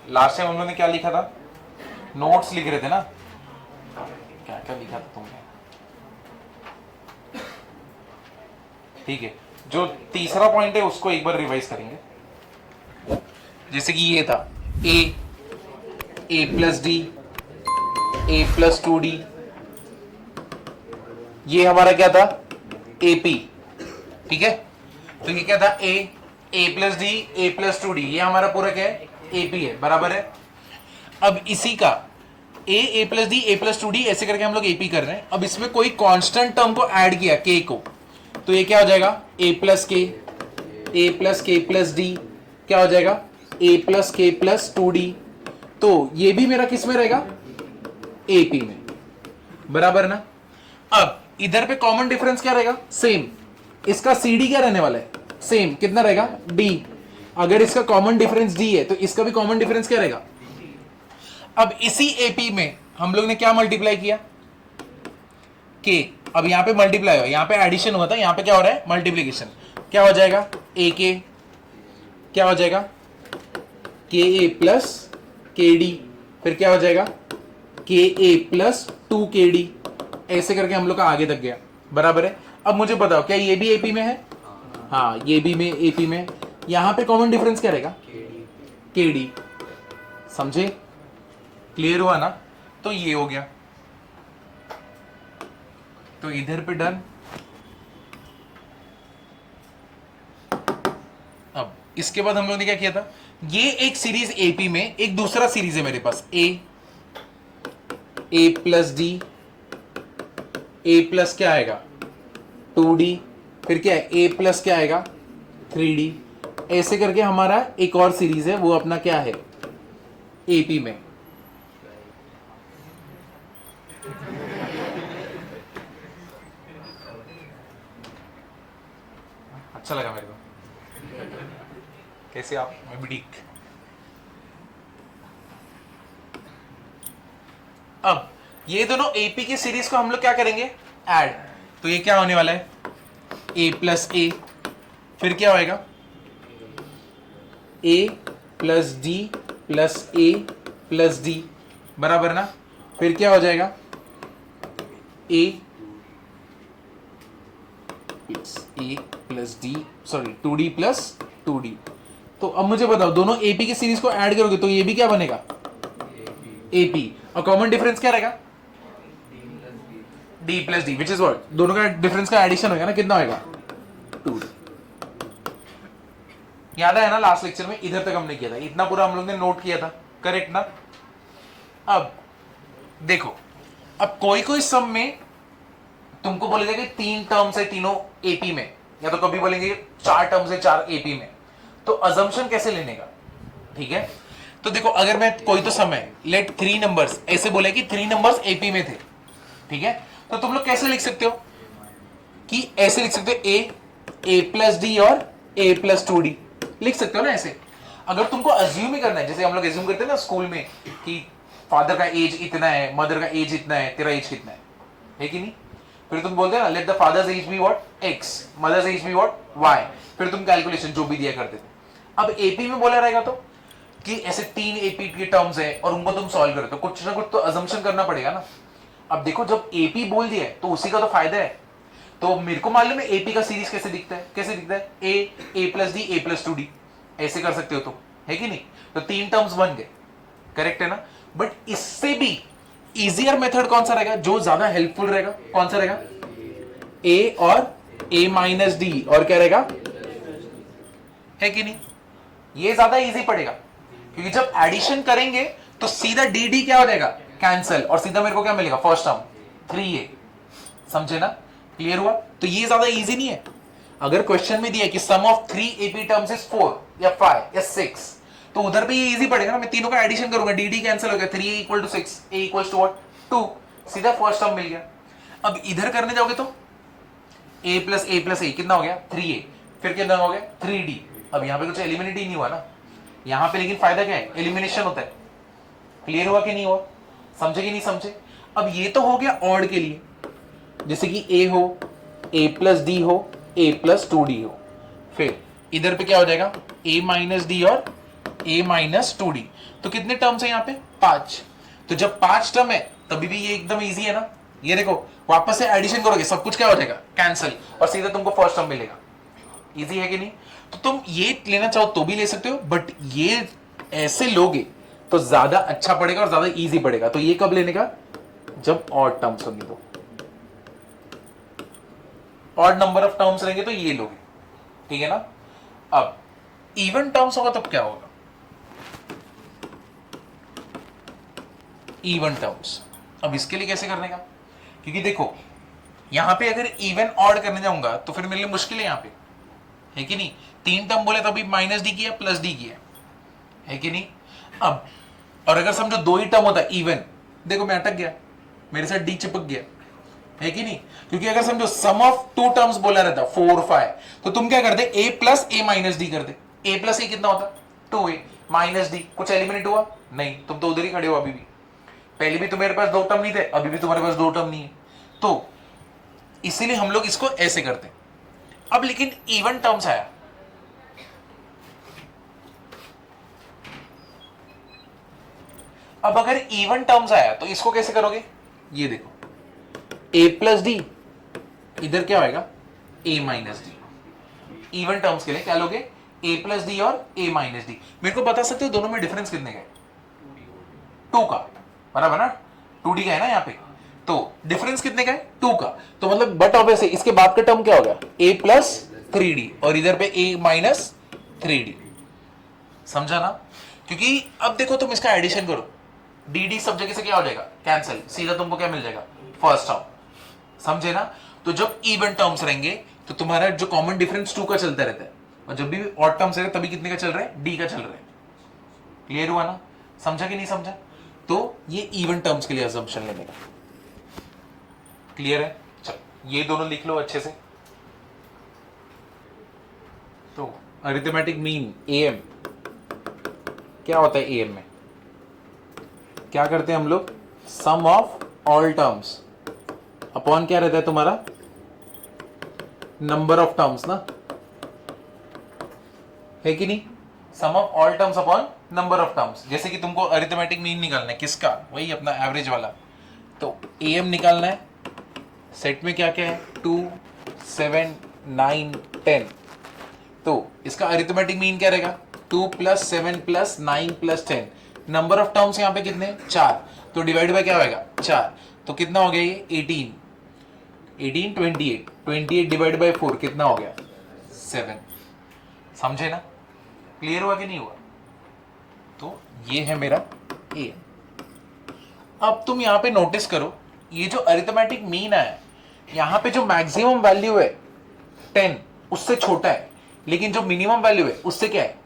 Last time हम लोगों ने क्या लिखा था, नोट्स लिख रहे थे ना, क्या क्या लिखा था तुमने, ठीक है। जो तीसरा पॉइंट है उसको एक बार रिवाइज करेंगे। जैसे कि ये था ए प्लस डी, ए प्लस 2d, ये हमारा क्या था, एपी, ठीक है। तो ये क्या था, ए प्लस डी, ए प्लस 2d, ये हमारा पूरा क्या है, एपी है, बराबर है। अब इसी का ए प्लस डी, ए प्लस 2d ऐसे करके हम लोग एपी कर रहे हैं। अब इसमें कोई कांस्टेंट टर्म को ऐड किया, के को, तो ये क्या हो जाएगा, ए प्लस के प्लस डी, क्या हो जाएगा, ए प्लस के प्लस 2d। तो ये भी मेरा किस में रहेगा, एपी में, बराबर ना। अब इधर पे कॉमन डिफरेंस क्या रहेगा, सेम। इसका CD क्या रहने वाला है, सेम, कितना रहेगा, D। अगर इसका कॉमन डिफरेंस D है तो इसका भी कॉमन डिफरेंस क्या रहेगा। अब इसी AP में हम लोग ने क्या मल्टीप्लाई किया, K। अब यहां पे मल्टीप्लाई हुआ, यहां पे एडिशन हुआ था, यहां पे क्या हो रहा है, मल्टीप्लीकेशन। क्या हो जाएगा, AK, क्या हो जाएगा, KA प्लस KD, फिर क्या हो जाएगा, KA प्लस 2KD, ऐसे करके हम लोग का आगे तक गया, बराबर है। अब मुझे बताओ क्या ये भी एपी में है, हाँ ये भी में एपी में। यहां पे कॉमन डिफरेंस क्या रहेगा, KD, समझे, क्लियर हुआ ना। तो ये हो गया, तो इधर पे डन। अब इसके बाद हम लोगों ने क्या किया था, ये एक सीरीज एपी में एक दूसरा सीरीज है मेरे पास, ए प्लस डी, ए प्लस क्या आएगा 2d, फिर क्या है a प्लस क्या आएगा 3d, ऐसे करके हमारा एक और सीरीज है, वो अपना क्या है, एपी में। अच्छा लगा मेरे को, कैसे आप, मैं भी ठीक। अब ये दोनों एपी की सीरीज को हम लोग क्या करेंगे, ऐड। तो ये क्या होने वाला है, a प्लस ए, फिर क्या होएगा, a plus D plus a plus D, बराबर ना। फिर क्या हो जाएगा, a plus D, sorry 2d plus 2d। तो अब मुझे बताओ, दोनों एपी की सीरीज को ऐड करोगे तो ये भी क्या बनेगा, एपी, और कॉमन डिफरेंस क्या रहेगा, d plus D, which is what, दोनों का डिफरेंस का एडिशन होगा ना, कितना होगा 2d। याद है ना लास्ट लेक्चर में, इधर तक हमने किया था, इतना पूरा हम लोग ने नोट किया था, करेक्ट ना। अब देखो, अब कोई कोई सम में तुमको बोलेगा कि 3 टर्म्स है तीनों एपी में, या तो कभी बोलेंगे 4 टर्म्स है 4 एपी में, तो अजम्पशन कैसे लेने का, ठीक है। तो देखो, अगर मैं कोई तो सम है, लेट 3 नंबर्स, ऐसे बोले कि 3 नंबर्स एपी में थे, ठीक है, तो तुम लोग कैसे लिख सकते हो, कि ऐसे लिख सकते हो ए प्लस डी और ए प्लस 2d, लिख सकते हो ना ऐसे। अगर तुमको अज्यूम ही करना है, जैसे हम लोग अज्यूम करते हैं ना स्कूल में, कि फादर का एज इतना है, मदर का एज इतना है, तेरा एज कितना है कि नहीं। फिर तुम बोलते हैं ना, let the father's age be what x, mother's age be what y, फिर तुम कैलकुलेशन जो भी दिया करते थे। अब एपी में बोला रहेगा तो, कि ऐसे 3 एपी के टर्म्स है और उनको तुम सॉल्व करो, तो कुछ ना कुछ तो अजम्पशन करना पड़ेगा ना। अब देखो, जब एपी बोल दिया है तो उसी का तो फायदा है। तो मेरे को मालूम है एपी का सीरीज कैसे दिखता है, कैसे दिखता है, ए प्लस डी, ए प्लस 2d, ऐसे कर सकते हो तुम, है कि नहीं। तो 3 टर्म्स बन गए, करेक्ट है ना। बट इससे भी इजियर मेथड कौन सा रहेगा, जो ज्यादा हेल्पफुल रहेगा, कौन सा रहेगा, ए और ए माइनस डी, और क्या रहेगा, है कि नहीं। ये ज्यादा इजी पड़ेगा, क्योंकि जब एडिशन करेंगे तो सीधा डी डी क्या हो जाएगा, कैंसिल, और सीधा मेरे को क्या मिलेगा, फर्स्ट टर्म 3a, समझे ना, क्लियर हुआ। तो ये ज्यादा इजी नहीं है। अगर क्वेश्चन में दिया कि सम ऑफ 3 एपी टर्म्स इज 4 या 5 या 6, तो उधर पे ये इजी पड़ेगा ना, मैं तीनों का एडिशन करूंगा, डी डी कैंसिल हो गया, 3a equal to 6, a equal to what 2, सीधा फर्स्ट टर्म मिल गया। अब इधर करने जाओगे तो a प्लस a कितना हो गया 3a, फिर कितना हो गया 3d। अब यहाँ पे कुछ एलिमिनेट ही नहीं हुआ ना यहाँ पे, लेकिन फायदा क्या है, एलिमिनेशन होता है। क्लियर हुआ कि नहीं हुआ, समझे कि नहीं समझे। अब ये तो हो गया ऑड के लिए, जैसे कि a हो, a प्लस डी हो, a प्लस 2d हो। फिर इधर पे क्या हो जाएगा, a माइनस डी और a माइनस 2d। तो कितने टर्म्स है यहाँ पे? 5। तो जब 5 टर्म है तभी भी ये एकदम इजी है ना। ये देखो वापस से एडिशन करोगे सब कुछ क्या हो जाएगा? कैंसिल, और सीधा तुमको फर्स्ट टर्म मिलेगा। इजी है कि नहीं? तो तुम ये लेना चाहो तो भी ले सकते हो, बट ये ऐसे लोगे तो ज्यादा अच्छा पड़ेगा और ज्यादा इजी पड़ेगा। तो ये कब लेने का? जब ऑड टर्म्स होंगे, तो ऑड नंबर ऑफ टर्म्स रहेंगे तो ये लोगे, ठीक है ना। अब इवन टर्म्स होगा तब क्या होगा? इवन टर्म्स, अब इसके लिए कैसे करने का? क्योंकि देखो यहां पे अगर इवन ऑड करने जाऊंगा तो फिर मेरे लिए मुश्किल है यहां पे, है कि नहीं। 3 टर्म बोले तो अभी माइनस डी किया प्लस डी किया, है कि नहीं। अब और अगर समझो 2 ही टर्म होता इवन, देखो मैं अटक गया, मेरे साथ डी चिपक गया, है कि नहीं। क्योंकि अगर समझो सम ऑफ 2 टर्म्स बोला रहता 4 5, तो तुम क्या करते? a plus A minus D करते। a प्लस ए कितना होता? 2a minus D. कुछ एलिमिनेट हुआ? नहीं, तुम तो उधर ही खड़े हो अभी भी। पहले भी तुम्हारे पास 2 टर्म नहीं थे, अभी भी तुम्हारे पास 2 टर्म नहीं है, तो इसीलिए हम लोग इसको ऐसे करते हैं। अब लेकिन इवन टर्म्स आया, अब अगर इवन टर्म्स आया तो इसको कैसे करोगे? ये देखो a प्लस डी, इधर क्या होगा? a minus D. Even terms के लिए क्या लोगे? a प्लस डी और a माइनस डी। मेरे को बता सकते हो दोनों में डिफरेंस कितने का है? 2 का, बराबर ना। 2d का है ना यहाँ पे, तो डिफरेंस कितने का है? 2 का। तो मतलब बट ऑब्वियसली इसके बाद का टर्म क्या होगा? a प्लस 3d, और इधर पे a माइनस 3d। समझा ना? क्योंकि अब देखो तुम इसका एडिशन करो, dd सब जगह से क्या हो जाएगा? कैंसिल, सीधा तुमको क्या मिल जाएगा? First term. समझे ना? तो जब इवन टर्म्स रहेंगे तो तुम्हारा जो कॉमन डिफरेंस 2 का चलता रहता है, और जब भी ऑड टर्म्स रहेगा तभी कितने का चल रहा है? d का चल रहा है। क्लियर हुआ ना? समझा कि नहीं समझा? तो ये इवन टर्म्स के लिए अजम्पशन लेने का। क्लियर है? चलो ये दोनों लिख लो अच्छे से। तो अरिथमेटिक मीन am क्या होता है? am में क्या करते हैं हम लोग? सम ऑफ ऑल टर्म्स अपॉन क्या रहता है तुम्हारा? नंबर ऑफ टर्म्स ना, है कि नहीं। Sum of all terms upon number of terms. जैसे कि तुमको अरिथमेटिक मीन निकालना है, किसका? वही अपना एवरेज वाला। तो am निकालना है, सेट में क्या क्या है? 2 7 9 10। तो इसका अरिथमेटिक मीन क्या रहेगा? 2 plus 7 plus 9 plus 10। Number of terms यहाँ पे कितने? 4। तो डिवाइड बाय क्या होगा? 4। तो कितना हो गया ये? 18 28 28 डिवाइड बाय 4 कितना हो गया? 7। समझे ना? क्लियर हुआ कि नहीं हुआ? तो ये है मेरा a। अब तुम यहां पे नोटिस करो, ये जो अरिथमेटिक मीन है, यहां पे जो मैक्सिमम वैल्यू है 10 उससे छोटा है, लेकिन जो मिनिमम वैल्यू है उससे क्या है?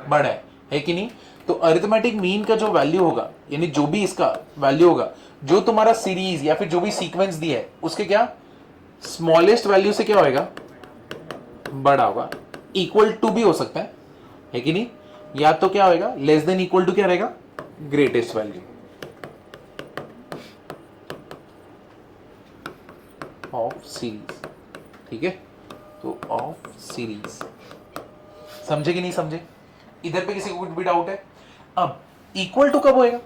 बड़ा है कि नहीं। तो अरिथमेटिक मीन का जो वैल्यू होगा, यानी जो भी इसका वैल्यू होगा, जो तुम्हारा सीरीज या फिर जो भी सीक्वेंस दिया है उसके क्या स्मॉलेस्ट वैल्यू से क्या होगा? बड़ा होगा। इक्वल टू भी हो सकता है कि नहीं। या तो क्या होगा? लेस देन इक्वल टू क्या रहेगा? ग्रेटेस्ट वैल्यू ऑफ सीरीज, ठीक है। तो ऑफ सीरीज, समझे कि नहीं समझे? इधर पे किसी को कुछ भी डाउट है? अब इक्वल टू कब होएगा?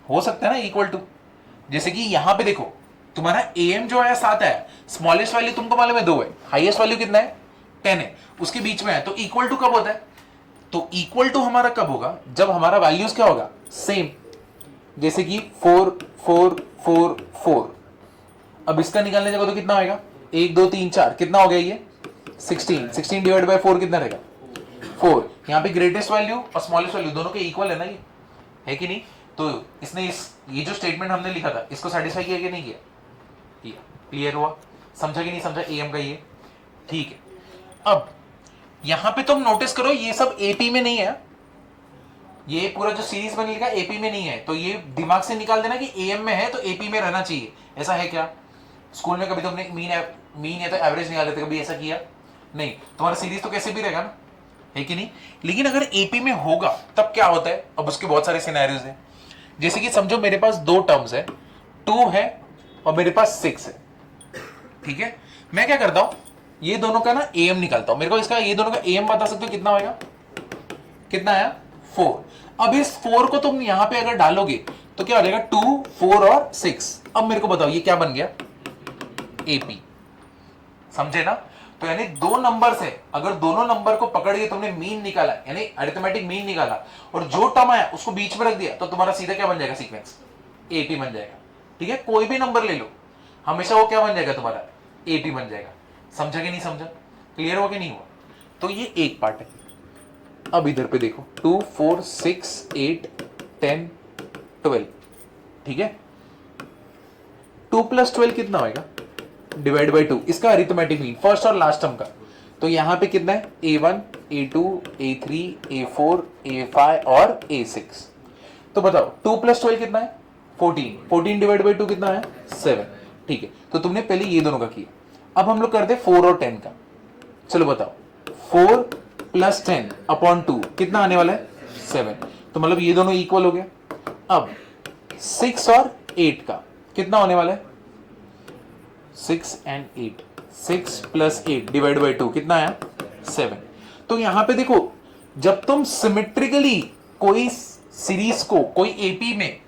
हो सकता है ना इक्वल टू, जैसे कि यहां पे देखो तुम्हारा am जो है 7 है, स्मॉलेस्ट वैल्यू तुमको मालूम है 2 है, हाईएस्ट वैल्यू कितना है? 10 है, उसके बीच में है। तो इक्वल टू कब होता है? तो इक्वल टू हमारा कब होगा? जब हमारा वैल्यूज क्या होगा? सेम। जैसे कि 4 4 4 4। अब इसका निकालने जाओगे तो कितना होगा? 1 2 3 4, कितना हो गया ये? 16। 16 डिवाइड बाय 4 कितना रहेगा? 4। यहाँ पे ग्रेटेस्ट वैल्यू और स्मॉलेस्ट वैल्यू दोनों के इक्वल है ना, ये है कि नहीं। तो इसने ये जो स्टेटमेंट हमने लिखा था इसको सेटिस्फाई किया कि नहीं किया? क्लियर हुआ? समझा कि नहीं समझा am का ये? ठीक है। अब यहां पे तुम नोटिस करो ये सब AP में नहीं है, ये पूरा जो सीरीज बन लिखा AP में नहीं है। तो ये दिमाग से निकाल देना कि AM में है तो AP में रहना चाहिए, ऐसा है क्या? स्कूल में कभी तुमने मीन या तो एवरेज निकाल देते, कभी ऐसा किया नहीं। तुम्हारा सीरीज तो कैसे भी रहेगा ना, है कि नहीं। लेकिन अगर AP में होगा तब क्या होता है? अब उसके बहुत सारे सिनेरियोज हैं। जैसे कि समझो मेरे पास 2 टर्म्स है, 2 है और मेरे पास 6 है, ठीक है। मैं क्या करता हूं, ये दोनों का ना am निकालता हूं। मेरे को इसका ये दोनों का am बता सकते हो कितना होगा? कितना आया? 4। अब इस 4 को तुम यहां पे अगर डालोगे तो क्या हो जाएगा 2, 4 और 6। अब मेरे को बताओ ये क्या बन गया, एपी। समझे ना? तो यानी दो नंबर्स है, अगर दोनों नंबर को पकड़ के तुमने मीन निकाला, यानी अरिथमेटिक मीन निकाला, और जो टर्म आया उसको बीच में रख दिया, तो तुम्हारा सीधा क्या बन जाएगा, सीक्वेंस एपी बन जाएगा। ठीक है, कोई भी नंबर ले लो, हमेशा वो क्या बन जाएगा तुम्हारा, एपी बन जाएगा। समझा कि नहीं समझा? क्लियर हुआ कि नहीं हुआ? तो ये एक पार्ट है। अब इधर पे देखो 2, 4, 6, 8, 10, 12। ठीक है, 2 + 12 कितना होएगा, डिवाइड बाई 2, इसका अरिथमेटिक मीन फर्स्ट और लास्ट टर्म का। तो यहां पे कितना है, A1, A2, A3, A4, A5 और A6। तो बताओ 2 + 12 कितना है, 14। 14 डिवाइड बाई 2 कितना है, 7। ठीक है, तो तुमने पहले ये दोनों का किया। अब हम लोग करते 4 और 10 का। चलो बताओ 4 + 10 अपॉन 2 कितना आने वाला है, 7। तो मतलब ये दोनों इक्वल हो गया। अब 6 और 8 का कितना होने वाला है, 6 and 8, 6 + 8 डिवाइड बाई 2 कितना आया, 7। तो यहां पे देखो, जब तुम सिमेट्रिकली कोई सीरीज को कोई एपी में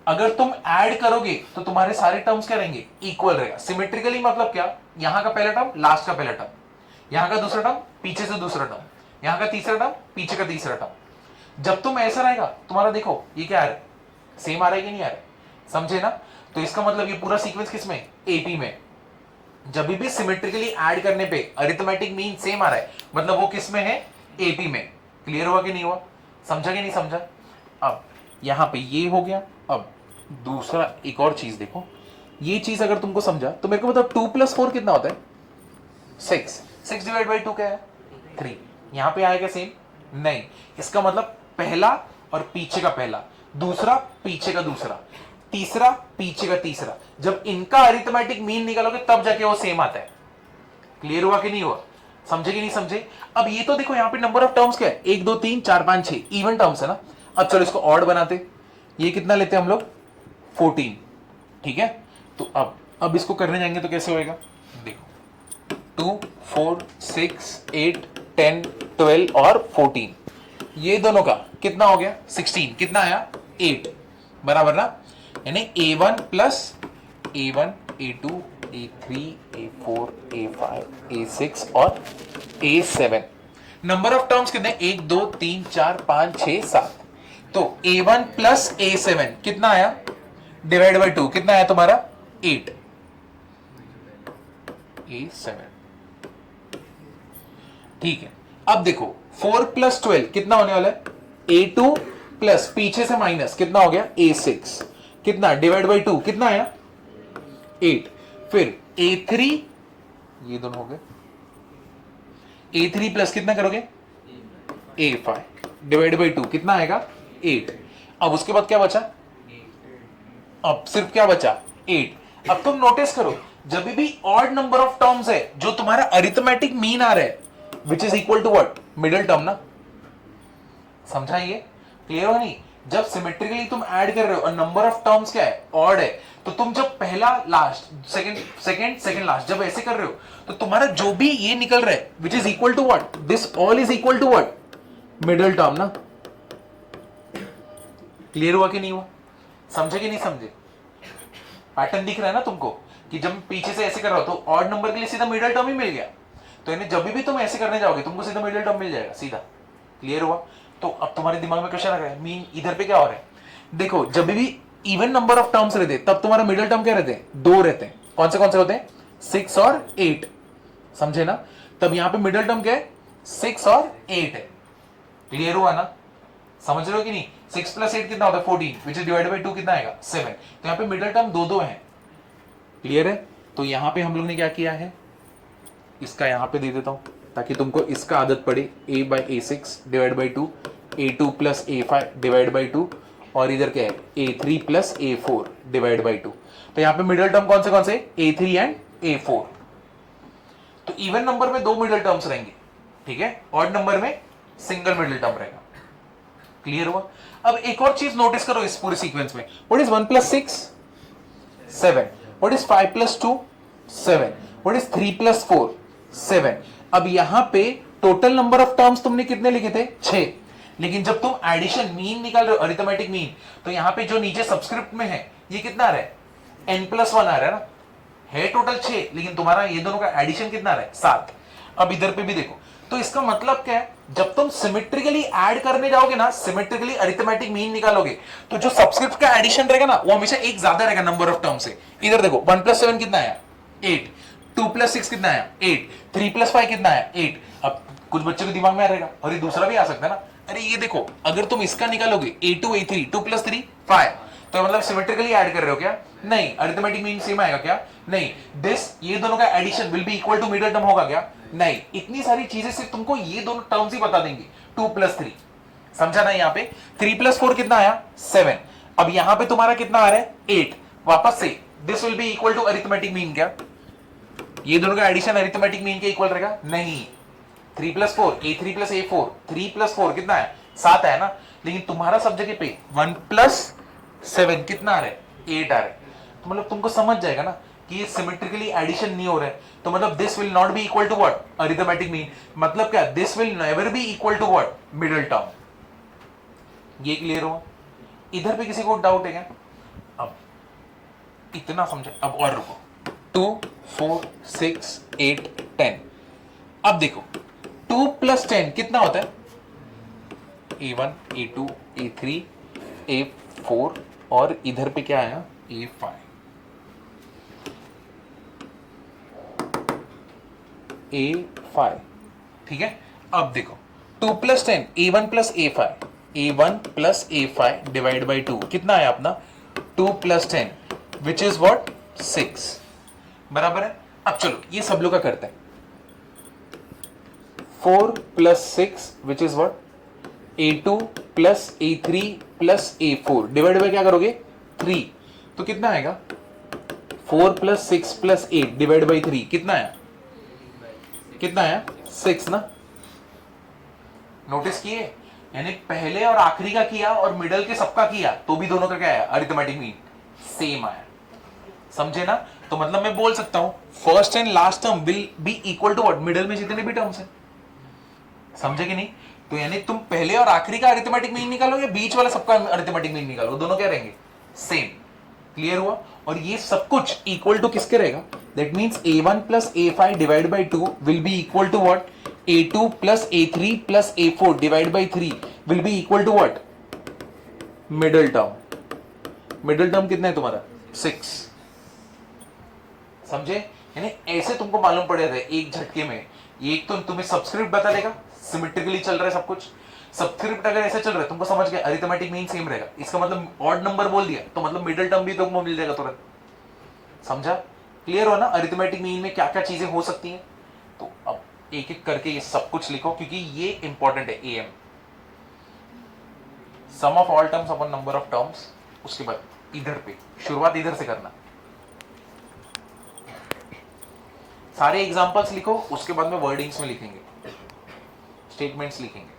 अगर तुम ऐड करोगे तो तुम्हारे सारे टर्म्स क्या रहेंगे, इक्वल रहेगा। सिमेट्रिकली मतलब क्या, यहां का पहला टर्म लास्ट का पहला टर्म, यहां का दूसरा टर्म पीछे से दूसरा टर्म, यहां का तीसरा टर्म पीछे का तीसरा टर्म। जब तुम ऐसा रहेगा तुम्हारा, देखो ये क्या आ रहा है, सेम आ रहा है कि नहीं आ रहा है, समझे ना? तो इसका मतलब ये पूरा सीक्वेंस किस में, एपी में। जब भी सिमेट्रिकली ऐड करने पे अरिथमेटिक मीन सेम आ रहा है, मतलब वो किस में है, एपी में। क्लियर हुआ कि नहीं हुआ? समझा कि नहीं समझा? अब यहां पे ये हो गया। अब दूसरा एक और चीज देखो, ये चीज अगर तुमको समझा तो मेरे को बताओ 2 + 4 कितना होता है, 6। 6 डिवाइड बाई 2 क्या है, 3। यहां पे आएगा सेम, नहीं। इसका मतलब पहला और पीछे का पहला, दूसरा पीछे का दूसरा, तीसरा पीछे का तीसरा, जब इनका अरिथमेटिक मीन निकालोगे तब जाके वो सेम आता है। क्लियर हुआ कि नहीं हुआ? समझे कि नहीं समझे? अब ये तो देखो यहाँ पे नंबर ऑफ टर्म्स क्या है, 1, 2, 3, 4, 5, 6 इवन टर्म्स है ना। अब चलो इसको ऑड बनाते, ये कितना लेते हैं हम लोग, 14। ठीक है, तो अब इसको करने जाएंगे तो कैसे होएगा, देखो 2, 4, 6, 8, 10, 12 और 14, ये दोनों का कितना हो गया, 16। कितना आया, 8, बराबर ना। यानी A1 + A1, A2, A3, A4, A5, A6 और A7। नंबर ऑफ टर्म्स कितने, 1, 2, 3, 4, 5, 6, 7। तो A1 + A7 कितना आया, डिवाइड बाई 2 कितना आया तुम्हारा, 8। A7। ठीक है, अब देखो 4 + 12 कितना होने वाला है, A2 प्लस पीछे से माइनस कितना हो गया, A6। कितना, डिवाइड बाई 2 कितना आया, 8। फिर A3, ये दोनों हो गए, A3 प्लस कितना करोगे, A5 डिवाइड बाई 2 कितना आएगा, 8। अब उसके बाद क्या बचा, अब सिर्फ क्या बचा, 8। अब तुम नोटिस करो, जब भी ऑड नंबर ऑफ टर्म्स है जो तुम्हारा अरिथमेटिक मीन आ रहा है, which is equal to what, middle term ना। समझा ये? क्लियर हो नहीं? जब सिमेट्रिकली तुम ऐड कर रहे हो और नंबर ऑफ टर्म्स क्या है, ऑड है, तो तुम जब पहला लास्ट, सेकंड लास्ट जब ऐसे कर रहे हो, तो तुम्हारा जो भी ये निकल रहा है which is equal to what, this all is equal to what, middle term ना। क्लियर हुआ कि नहीं हुआ? समझे कि नहीं समझे? पैटर्न दिख रहा है ना तुमको, कि जब पीछे से ऐसे कर रहा हो तो ऑड नंबर के लिए सीधा मिडिल टर्म ही मिल गया। तो यानी जब भी तुम ऐसे करने जाओगे तुमको सीधा मिडिल टर्म मिल जाएगा सीधा। क्लियर हुआ? तो अब तुम्हारे दिमाग में क्वेश्चन आ रहा है, मीन इधर पे क्या हो रहा है, देखो जब भी इवन नंबर ऑफ टर्म्स रहते तब तुम्हारा मिडिल टर्म क्या रहते हैं, 2 रहते हैं। कौन से होते हैं, 6 और 8। समझे ना? तब यहां पे मिडिल टर्म क्या है, 6 और 8 है। क्लियर हुआ ना? समझ रहे हो कि नहीं? 6 + 8 कितना होता है, 14, विच इज डिवाइडेड बाई 2 कितना आएगा, 7। तो यहाँ पे मिडिल टर्म 2 है। क्लियर है? तो यहां पे हम लोग ने क्या किया है, इसका यहां पे दे देता हूं ताकि तुमको इसका आदत पड़े, A/A6 divide by 2, A2 + A5 divide by 2, और इधर क्या है, A3 + A4 डिवाइड बाई 2। तो यहां पे मिडिल टर्म कौन से A3 एंड A4। तो इवन नंबर में 2 मिडिल टर्म्स रहेंगे, ठीक है, ऑड नंबर में सिंगल मिडिल टर्म रहेगा। क्लियर हुआ? अब एक और चीज नोटिस करो इस पूरे सीक्वेंस में, what is 1 + 6, 7, what is 5 + 2, 7, what is 3 + 4, 7। अब यहां पे टोटल नंबर ऑफ टर्म्स तुमने कितने लिखे थे, 6, लेकिन जब तुम एडिशन मीन निकाल रहे हो, अरिथमेटिक मीन, तो यहां पे जो नीचे सबस्क्रिप्ट में है ये कितना आ रहा है, n+1 आ रहा है ना, है टोटल 6, लेकिन तुम्हारा ये दोनों का एडिशन कितना आ रहा है, 7। अब इधर पे भी देखो, तो इसका मतलब क्या है, जब तुम सिमेट्रिकली ऐड करने जाओगे ना, सिमेट्रिकली अरिथमेटिक मीन निकालोगे, तो जो सबस्क्रिप्ट का एडिशन रहेगा ना वो हमेशा एक ज्यादा रहेगा नंबर ऑफ टर्म से। इधर देखो 1+7 कितना आया, 8, 2+6 कितना आया, 8, 3+5 कितना आया, 8। अब कुछ बच्चों के दिमाग में आ रहेगा और ये दूसरा भी आ सकता है ना, अरे ये देखो अगर तुम इसका निकालोगे A2 A3 2+3 5, तो मतलब सिमेट्रिकली ऐड कर रहे हो क्या, नहीं। अरिथमेटिक मीन सेम आएगा क्या, नहीं। दिस ये दोनों का addition will be equal to middle term होगा क्या, नहीं। इतनी सारी चीजें सिर्फ तुमको ये दोनों टर्म्स ही बता देंगे, 2+3, समझा ना। यहाँ पे 3+4 कितना आया, 7। अब यहां पे तुम्हारा कितना आ रहा है, 8। वापस से this will be equal to arithmetic mean क्या, ये दोनों का एडिशन अरिथमेटिक मीन के इक्वल रहेगा, नहीं। 3+4 A3+A4, 3+4 कितना है, 7 है ना, लेकिन तुम्हारा सब जगह पे 1+7 कितना आ रहा है, 8 आ रहा है। तो मतलब तुमको समझ जाएगा ना कि ये सिमेट्रिकली एडिशन नहीं हो रहा है, तो मतलब this will not be equal to what, arithmetic mean. मतलब क्या, this will never be equal to what, middle term. ये क्लियर हुआ। इधर पे किसी को डाउट है क्या, अब इतना समझे, अब और रुको। 2 4 6 8 10। अब देखो 2+10 कितना होता है, A1 A2 A3 A4 और इधर पे क्या आया, A5। A5 ठीक है। अब देखो 2+10 A1+A5 डिवाइड बाई 2 कितना आया अपना, 2+10 विच इज व्हाट, 6, बराबर है। अब चलो ये सब लोग का करते हैं, 4+6 which is what, A2+A3+A4 divide by क्या करोगे, 3, तो कितना आएगा, 4+6+8 डिवाइड बाई 3 कितना आया, कितना आया, 6 ना। नोटिस किए, यानी पहले और आखिरी का किया और मिडल के सबका किया तो भी दोनों का क्या आया, अरिथमेटिक मीन सेम आया, समझे ना। तो मतलब मैं बोल सकता हूं first and last term will be equal to what, middle में जितने भी टर्म्स हैं, समझे कि नहीं। तो यानी तुम पहले और आखिरी का अरिथमेटिक मीन निकालो या बीच वाला सबका अरिथमेटिक मीन निकालो, दोनों क्या रहेंगे, सेम। क्लियर हुआ। और ये सब कुछ इक्वल टू किसके रहेगा, that means A1+A5 divide by 2 will be equal to what, A2+A3+A4 divide by 3 will be equal to what, middle term. Middle term कितना है तुम्हारा, 6, समझे। यानी ऐसे तुमको मालूम पड़ जाता है एक झटके में। एक तो तुम्हें सबस्क्रिप्ट बता देगा, सिमेट्रिकली चल रहा है सब कुछ। सबस्क्रिप्ट अगर ऐसे चल रहा है तुमको समझ गया अरिथमेटिक मीन सेम रहेगा, इसका मतलब ऑड नंबर बोल दिया तो मतलब मिडिल टर्म भी तुमको मिल जाएगा तुरंत, समझा। क्लियर हो ना, अरिथमेटिक मीन में क्या क्या चीजें हो सकती हैं। तो अब एक एक करके ये सब कुछ लिखो क्योंकि ये इंपॉर्टेंट है। AM sum of all terms upon number of terms. उसके बाद इधर पे शुरुआत इधर से करना, सारे एग्जांपल्स लिखो, उसके बाद में वर्डिंग्स में लिखेंगे, स्टेटमेंट्स लिखेंगे।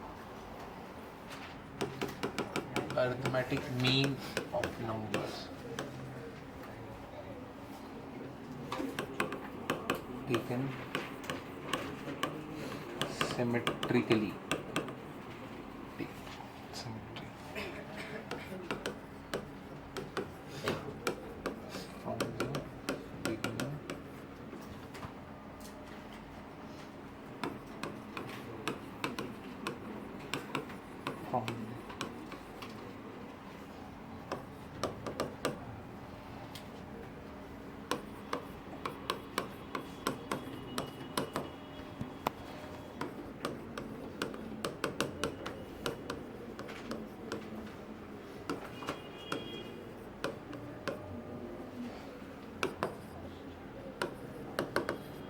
Arithmetic mean of numbers taken symmetrically,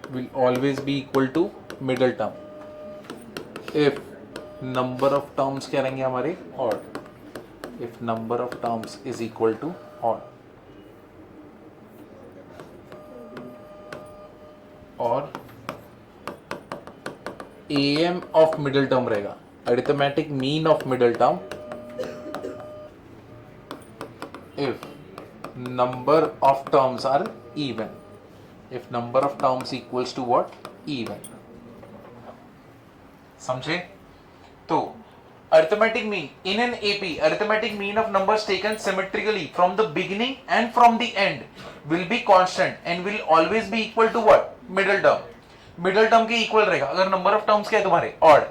will always be equal to middle term if number of terms क्या रहेंगे हमारे, odd, if number of terms is equal to odd, और AM of middle term रहेगा, arithmetic mean of middle term if number of terms are even, if number of terms equals to what, even, समझे। तो arithmetic mean in an AP, arithmetic mean of numbers taken symmetrically from the beginning and from the end will be constant and will always be equal to what? Middle term. Middle term के equal रहेगा अगर number of terms क्या है तुम्हारे odd,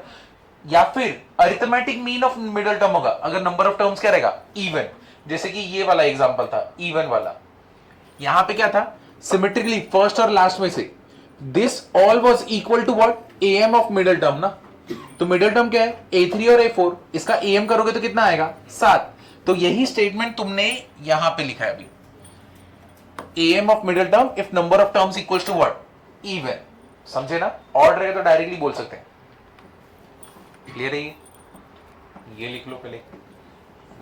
या फिर arithmetic mean of middle term होगा अगर number of terms क्या रहेगा even. जैसे कि ये वाला एग्जांपल था even वाला, यहां पे क्या था symmetrically first और last में से this all was equal to what? am of middle term ना, तो मिडिल टर्म क्या है A3 और A4, इसका AM करोगे तो कितना आएगा 7, तो यही स्टेटमेंट तुमने यहां पे लिखा है अभी, AM of middle term if number of terms equals to what? Even. समझे ना? ऑड रहेगा तो डायरेक्टली बोल सकते हैं. क्लियर है? ये लिख लो पहले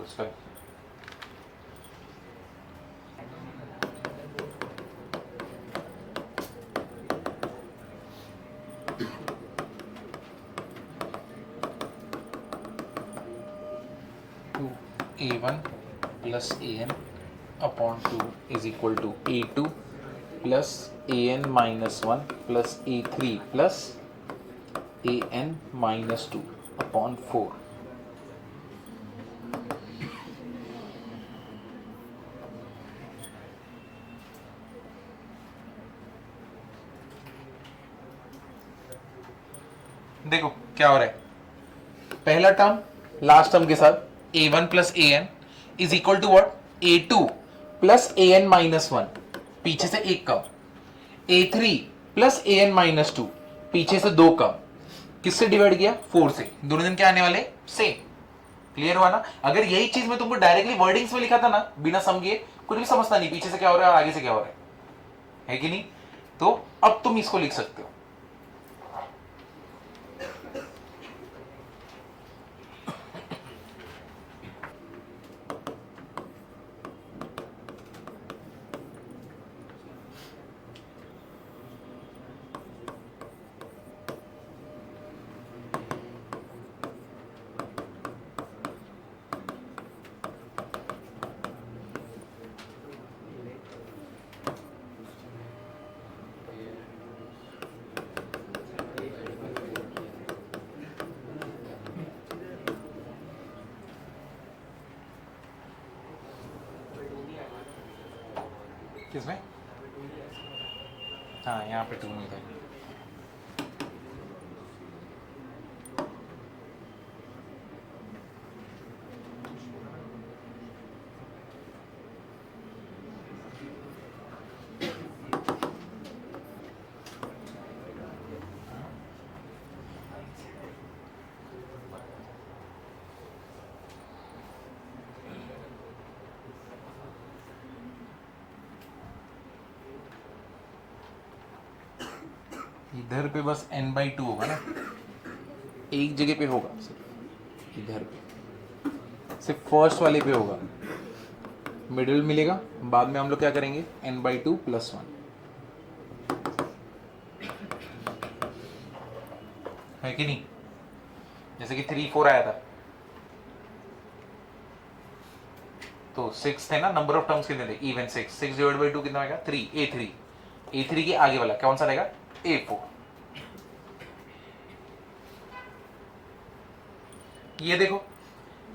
उसका. A1 plus an upon 2 is equal to A2 plus an minus 1 plus A3 plus an minus 2 upon 4. देखो क्या हो रहा है, पहला टर्म लास्ट टर्म के साथ A1 plus an is equal to what? A2 plus an minus 1, पीछे से एक कम. A3 plus an minus 2, पीछे से दो कम. किससे डिवाइड किया? 4 से. दोनों दिन क्या आने वाले? सेम. क्लियर हुआ ना? अगर यही चीज मैं तुमको डायरेक्टली वर्डिंग्स में लिखा था ना, बिना समझे कुछ भी समझता नहीं पीछे से क्या हो रहा है और आगे से क्या हो रहा है कि नहीं? तो अब तुम इसको लिख सकते हो. किसमें? हाँ यहाँ पे 2 मिलता है. इधर पे बस n/2 होगा ना, एक जगह पे होगा सिर्फ, इधर पे सिर्फ फर्स्ट वाले पे होगा, मिडिल मिलेगा. बाद में हम लोग क्या करेंगे? n/2 + 1 है कि नहीं? जैसे कि 3 4 आया था तो 6 थे ना, नंबर ऑफ टर्म्स कितने थे? इवन 6. 6 डिवाइड बाई 2 कितना आएगा? 3. A3. A3 के आगे वाला कौन सा रहेगा? A4. ये देखो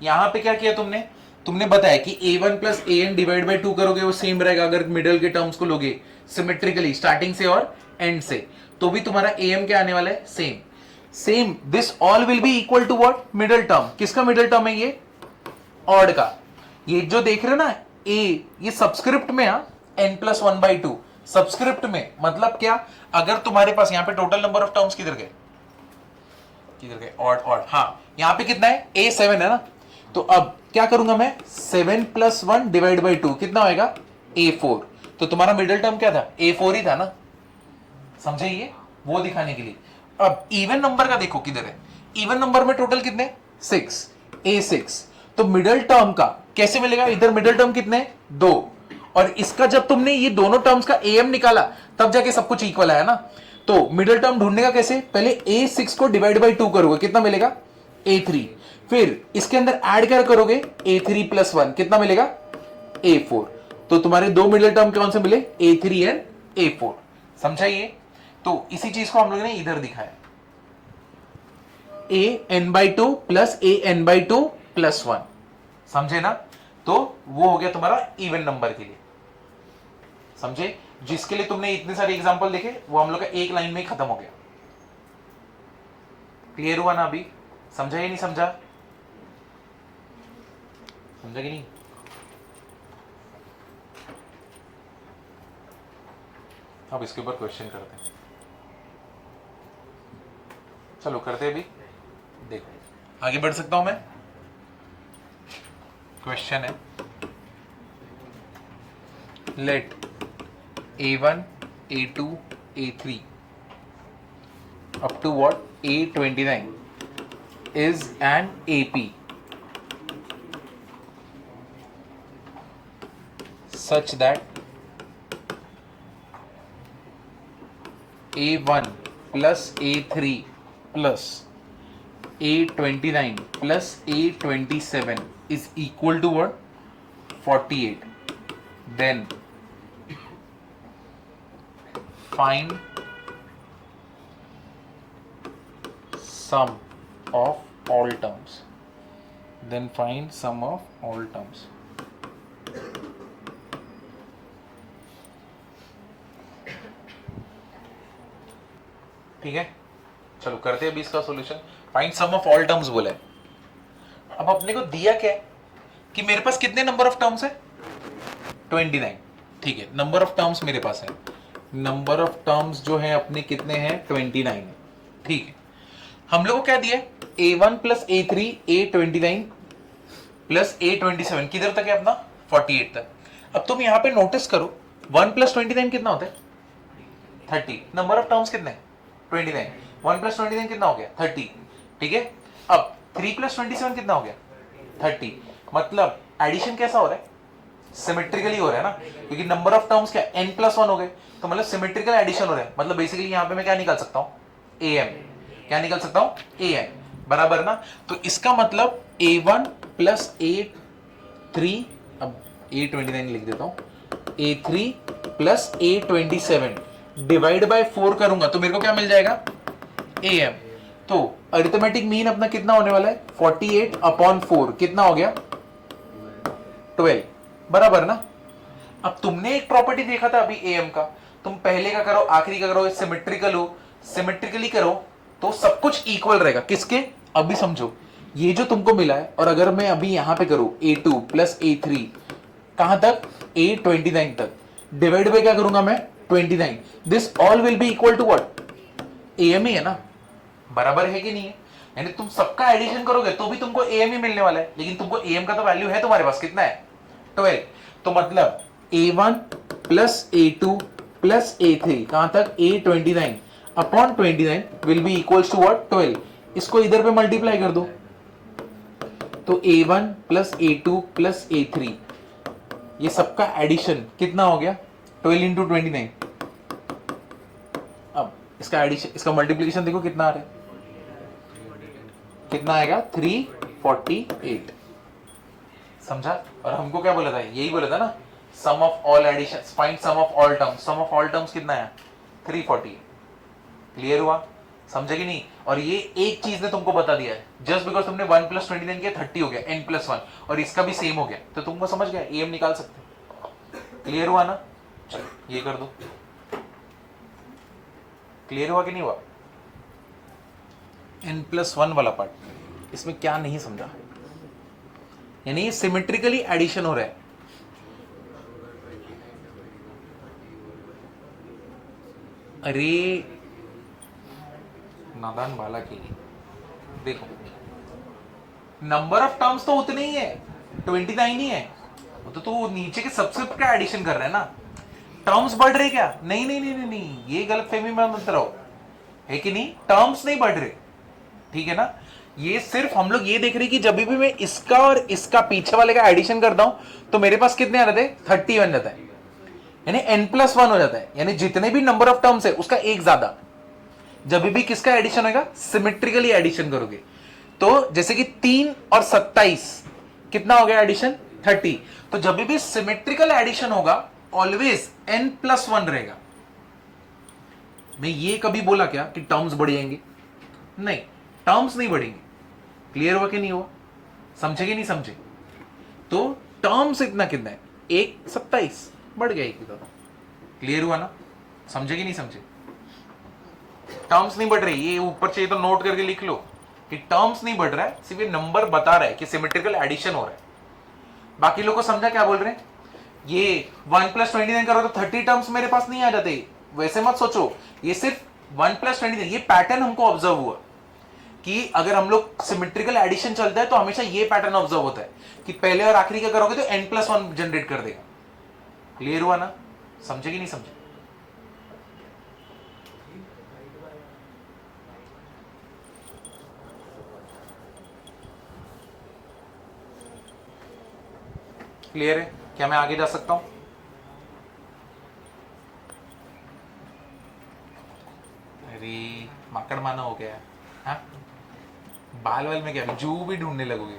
यहां पे क्या किया तुमने बताया कि A1 plus an divide by 2 करोगे वो सेम रहेगा अगर मिडल के टर्म्स को लोगे सिमेट्रिकली स्टार्टिंग से और एंड से, तो भी तुम्हारा am क्या आने वाला है? Same. This all will be equal to what? Middle term. किसका मिडल टर्म है ये? ऑड का. ये जो देख रहे हो ना a, ये सबस्क्रिप्ट में n+1/2 सबस्क्रिप्ट में. मतलब क्या? अगर तुम्हारे पास यहाँ पे टोटल नंबर ऑफ टर्म्स किधर गए? ऑड. हाँ यहाँ पे कितना है? A7 है ना, तो अब क्या करूंगा मैं? 7 + 1 डिवाइड बाई 2 कितना होएगा? A4. तो तुम्हारा मिडिल टर्म क्या था? A4 ही था ना. समझे? ये वो दिखाने के लिए. अब इवन नंबर का देखो किधर है. इवन नंबर में टोटल कितने? 6. A6. तो मिडिल टर्म का कैसे मिलेगा? इधर मिडिल टर्म कितने? 2. और इसका जब तुमने ये दोनों टर्म्स का am निकाला तब जाके सब कुछ इक्वल आया ना. तो मिडिल टर्म ढूंढने का कैसे? पहले A6 को डिवाइड बाई 2 करोगे, कितना मिलेगा? A3. फिर इसके अंदर ऐड क्या करोगे? A3 + 1 कितना मिलेगा? A4. तो तुम्हारे दो मिडिल टर्म कौन से मिले? A3 and A4. समझा ये? तो इसी चीज को हम लोगों ने इधर दिखाया. A N by two plus A N by two plus one, समझे ना? तो वो हो गया तुम्हारा इवन नंबर के लिए, समझे? जिसके लिए तुमने इतने सारे एग्जांपल देखे वो हम लोग का एक लाइन में ही खत्म हो गया। क्लियर हुआ ना? अभी समझा या नहीं समझा? समझा कि नहीं? अब इसके ऊपर क्वेश्चन करते हैं। चलो करते हैं अभी, देखो आगे बढ़ सकता हूं मैं? क्वेश्चन है, late A1, A2, A3 up to what A29 is an AP such that A1 plus A3 plus A29 plus A27 is equal to what? 48. Then find sum of all terms. Then find sum of all terms. ठीक है, चलो करते हैं अभी इसका solution. Find sum of all terms बोला है। अब अपने को दिया क्या है कि मेरे पास कितने नंबर ऑफ टर्म्स है? 29। ठीक है, नंबर ऑफ टर्म्स मेरे पास है, नंबर ऑफ टर्म्स जो है अपने कितने हैं? 29 है। ठीक है, हम लोग को क्या दिया है? A1 plus A3 A29 plus A27 किधर तक है अपना? 48 तक। अब तुम यहां पे नोटिस करो 1 प्लस 29 कितना होता है? 30। नंबर ऑफ टर्म्स कितने? 29। 1 प्लस 29 कितना हो गया? 30। ठीक है, अब 3 प्लस 27 कितना हो गया? 30। मतलब एडिशन कैसा हो रहा है? सिमेट्रिकली हो रहा है ना, क्योंकि नंबर ऑफ टर्म्स क्या n प्लस 1 हो गए, तो मतलब सिमेट्रिकल एडिशन हो रहा है। मतलब बेसिकली यहां पे मैं क्या निकाल सकता हूं? am। क्या निकाल सकता हूं? am, बराबर ना? तो इसका मतलब A1 प्लस A3, अब A29 लिख देता हूं, A3 plus A27 divide by 4 करूंगा तो मेरे को क्या मिल जाएगा? am। तो अरिथमेटिक मीन अपना कितना होने वाला है? 48 अपॉन 4 कितना हो गया? 12, बराबर ना? अब तुमने एक प्रॉपर्टी देखा था अभी am का, तुम पहले का करो आखिरी का करो, सिमेट्रिकल हो, सिमेट्रिकली करो तो सब कुछ इक्वल रहेगा। किसके? अभी समझो, ये जो तुमको मिला है, और अगर मैं अभी यहां पे करूं A2 प्लस A3 कहां तक? A29 तक, डिवाइड बाय क्या करूंगा मैं? 29। This all will be equal to what? am ही है ना, बराबर है कि नहीं है? यानी तुम सबका एडिशन करोगे तो भी तुमको am ही मिलने वाला है, लेकिन तुमको am का तो वैल्यू है तुम्हारे पास, कितना है? 12। तो मतलब A1 plus A2 plus A3 कहां तक? A29 upon 29 will be equals to what? 12। इसको इधर पे मल्टीप्लाई कर दो तो A1 plus A2 plus A3 ये सबका एडिशन कितना हो गया? 12 इंटू 29। अब इसका एडिशन, इसका मल्टीप्लीकेशन देखो कितना आ रहा है, कितना आएगा? 348। समझा? और हमको क्या बोला था? यही बोला था ना, sum of all addition, find sum of all terms. Sum of all terms कितना है? 340। क्लियर हुआ? समझे कि नहीं? और ये एक चीज ने तुमको बता दिया है, जस्ट बिकॉज तुमने 1 प्लस 29 किया 30 हो गया, n प्लस 1, और इसका भी सेम हो गया, तो तुमको समझ गया am निकाल सकते हो। क्लियर हुआ ना? चलो ये कर दो। क्लियर हुआ कि नहीं हुआ? n प्लस 1 वाला पार्ट, इसमें क्या नहीं समझा? यानी ये सिमेट्रिकली एडिशन हो रहा है। अरे नादान बाला के लिए देखो, नंबर ऑफ टर्म्स तो उतने ही है, 29 ही है, तो नीचे के सबसे का एडिशन कर रहे हैं ना। टर्म्स बढ़ रहे क्या? नहीं नहीं नहीं नहीं, नहीं। ये गलत फहमी में मत रहो, है कि नहीं? टर्म्स नहीं बढ़ रहे, ठीक है ना? ये सिर्फ हम लोग ये देख रहे हैं कि जब भी मैं इसका और इसका पीछे वाले का एडिशन करता हूं तो मेरे पास कितने आ रहे थे? 30 बन जाता है, यानी n प्लस 1 हो जाता है, यानी जितने भी नंबर ऑफ टर्म्स है उसका एक ज्यादा। जब भी किसका एडिशन होगा? सिमेट्रिकली एडिशन करोगे। तो जैसे कि 3 और 27 कितना हो गया एडिशन? 30। तो जब भी सिमेट्रिकल एडिशन होगा ऑलवेज n प्लस 1 रहेगा। मैं ये कभी बोला क्या कि टर्म्स बढ़ जाएंगे? नहीं, टर्म्स नहीं बढ़ेंगे। क्लियर हुआ कि नहीं हुआ? समझे कि नहीं समझे? तो टर्म्स इतना कितना है, 127 बढ़ गया 1 की तरफ। क्लियर हुआ ना? समझे कि नहीं समझे? टर्म्स नहीं बढ़ रही, ये ऊपर चाहिए तो नोट करके लिख लो कि टर्म्स नहीं बढ़ रहा है, सिर्फ ये नंबर बता रहा है कि सिमेट्रिकल एडिशन हो रहा है। बाकी लोग को समझा क्या बोल रहे हैं? ये 1 + 29 करो तो 30 टर्म्स मेरे पास नहीं आ जाते, वैसे मत सोचो। ये सिर्फ 1 + 29, ये पैटर्न हमको ऑब्जर्व हुआ कि अगर हम लोग सिमेट्रिकल एडिशन चलता है तो हमेशा ये पैटर्न ऑब्जर्व होता है कि पहले और आखिरी क्या करोगे तो n+1 जनरेट कर देगा। क्लियर हुआ ना? समझे कि नहीं समझे? क्लियर है? क्या मैं आगे जा सकता हूं? अरे माकड़ माना हो गया है। हाँ? बाल वाल में क्या जू भी ढूंढने लगोगे?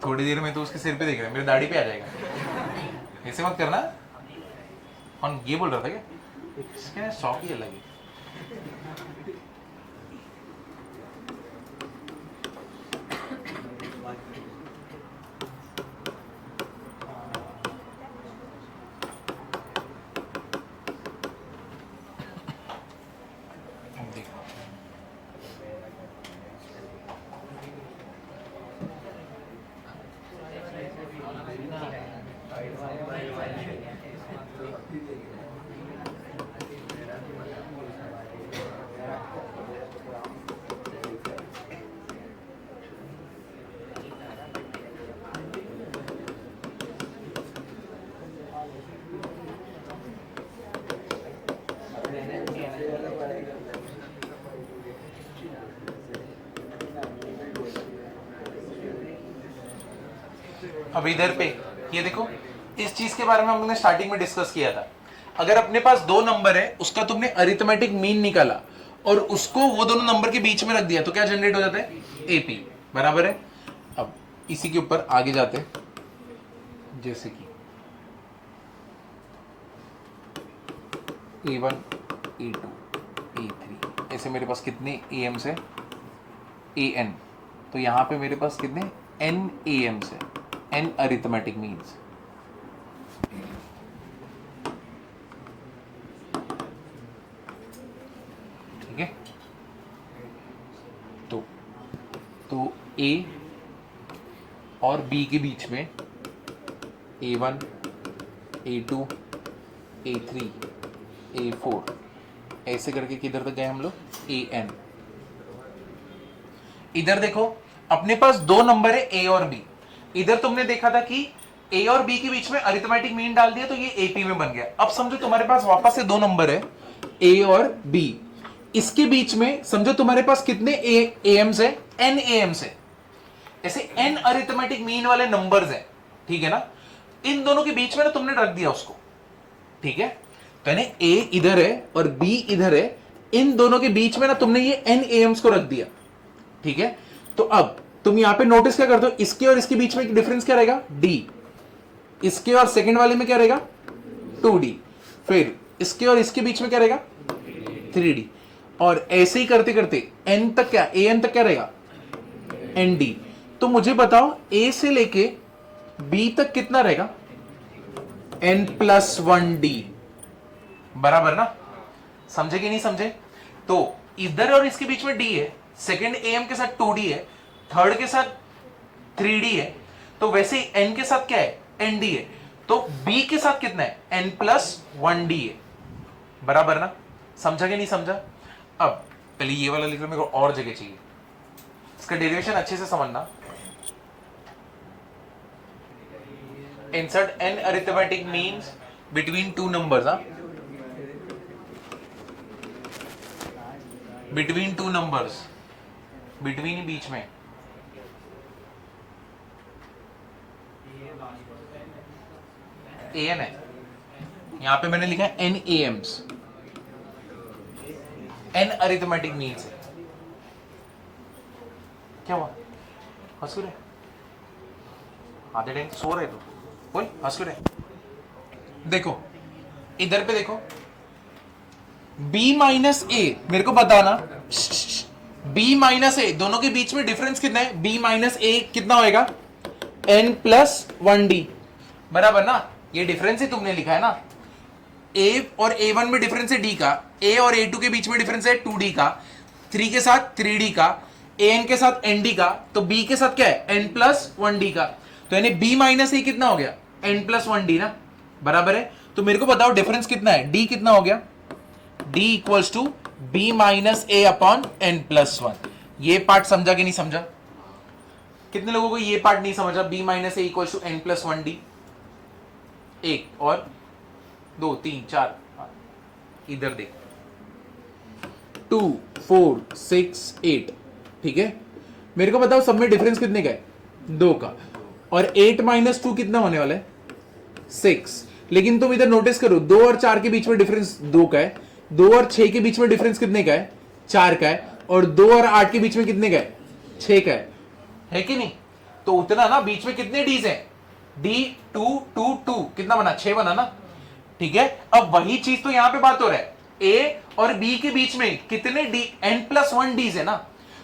थोड़ी देर में तो उसके सिर पे देख रहा है, मेरे दाढ़ी पे आ जाएगा। ऐसे मत करना। कौन ये बोल रहा था क्या? इसके शौक ही अलग है। अब इधर पे ये देखो, इस चीज के बारे में हमने स्टार्टिंग में डिस्कस किया था। अगर अपने पास दो नंबर है, उसका तुमने अरिथमेटिक मीन निकाला और उसको वो दोनों नंबर के बीच में रख दिया तो क्या जनरेट हो जाता है? एपी। बराबर है? अब इसी के ऊपर आगे जाते हैं, जैसे कि A1 A2 A3, ऐसे मेरे पास कितने AMs है? AN। तो यहां पे मेरे पास कितने N AMs है, N अरिथमेटिक मीन्स। ठीक है? तो A और B के बीच में A1 A2 A3 A4 ऐसे करके किधर तक गए हम लोग? AN। इधर देखो, अपने पास दो नंबर है A और B। इधर तुमने देखा था कि A और B के बीच में अरिथमेटिक मीन डाल दिया तो ये AP में बन गया। अब समझो तुम्हारे पास वापस से दो नंबर है A और B, इसके बीच में समझो तुम्हारे पास कितने AMs है? N AMs है। ऐसे N अरिथमेटिक मीन वाले नंबर्स हैं, ठीक है ना? इन दोनों के बीच में ना तुमने रख दिया उसको। ठीक है? तो यानी A इधर है और B इधर है, इन दोनों के बीच में ना तुमने ये N AMs को रख दिया। ठीक है? तो अब तुम यहां पे नोटिस क्या करते हो? इसके और इसके बीच में डिफरेंस क्या रहेगा? D। इसके और सेकंड वाले में क्या रहेगा? 2D। फिर इसके और इसके बीच में क्या रहेगा? 3D। और ऐसे ही करते करते N तक क्या, AN तक क्या रहेगा? ND। तो मुझे बताओ A से लेके B तक कितना रहेगा? N+1D। बराबर ना? समझे कि नहीं समझे? तो इधर और इसके बीच में D है, सेकंड AM के साथ 2D है, थर्ड के साथ 3D है, तो वैसे ही N के साथ क्या है? ND है। तो B के साथ कितना है? N+1D है। बराबर ना? समझा कि नहीं समझा? अब पहले ये वाला लिख लो, मेरे को और जगह चाहिए, इसका डेरिवेशन अच्छे से समझना। Insert N arithmetic means between two numbers, huh? Between two numbers, between ही बीच में। AN है, यहां पे मैंने लिखा है N AMs, N arithmetic means है। क्या हुआ? हंस क्यों रहे? आधे टाइम तो सो रहे तो बोल, हंस क्यों रहे? देखो इधर पे देखो, b माइनस ए, मेरे को बताना b माइनस ए दोनों के बीच में डिफरेंस कितना है? b माइनस ए कितना होएगा? n प्लस 1d, बराबर ना? ये डिफरेंस ही तुमने लिखा है ना। a और a1 में डिफरेंस है d का, a और a2 के बीच में डिफरेंस है 2d का, 3 के साथ 3d का, an के साथ nd का, तो b के साथ क्या है? n प्लस 1d का। तो यानी b माइनस ए कितना हो गया? n प्लस 1d ना, बराबर है। तो मेरे को बताओ डिफरेंस कितना है? d कितना हो गया? d equals to b minus A upon n plus 1। ये पार्ट समझा कि नहीं समझा? कितने लोगों को ये पार्ट नहीं समझा? b minus a equals to n plus 1d। एक और 2 3 4, इधर देख, 2 4 6 8, ठीक है। मेरे को बताओ सब में डिफरेंस कितने का है? 2 का। और 8 माइनस 2 कितना होने वाला है? 6। लेकिन तुम इधर नोटिस करो, 2 और 4 के बीच में डिफरेंस 2 का है, 2 और 6 के बीच में डिफरेंस कितने का है? 4 का है, और 2 और 8 के बीच में कितने का है? 6 का है कि नहीं? तो उतना ना, बीच में कितने डीज हैं? डी 2 2 2, कितना बना? 6 बना ना, ठीक है। अब वही चीज तो यहां पे बात हो रहा है, ए और बी के बीच में कितने डी? n प्लस 1 डीज है ना,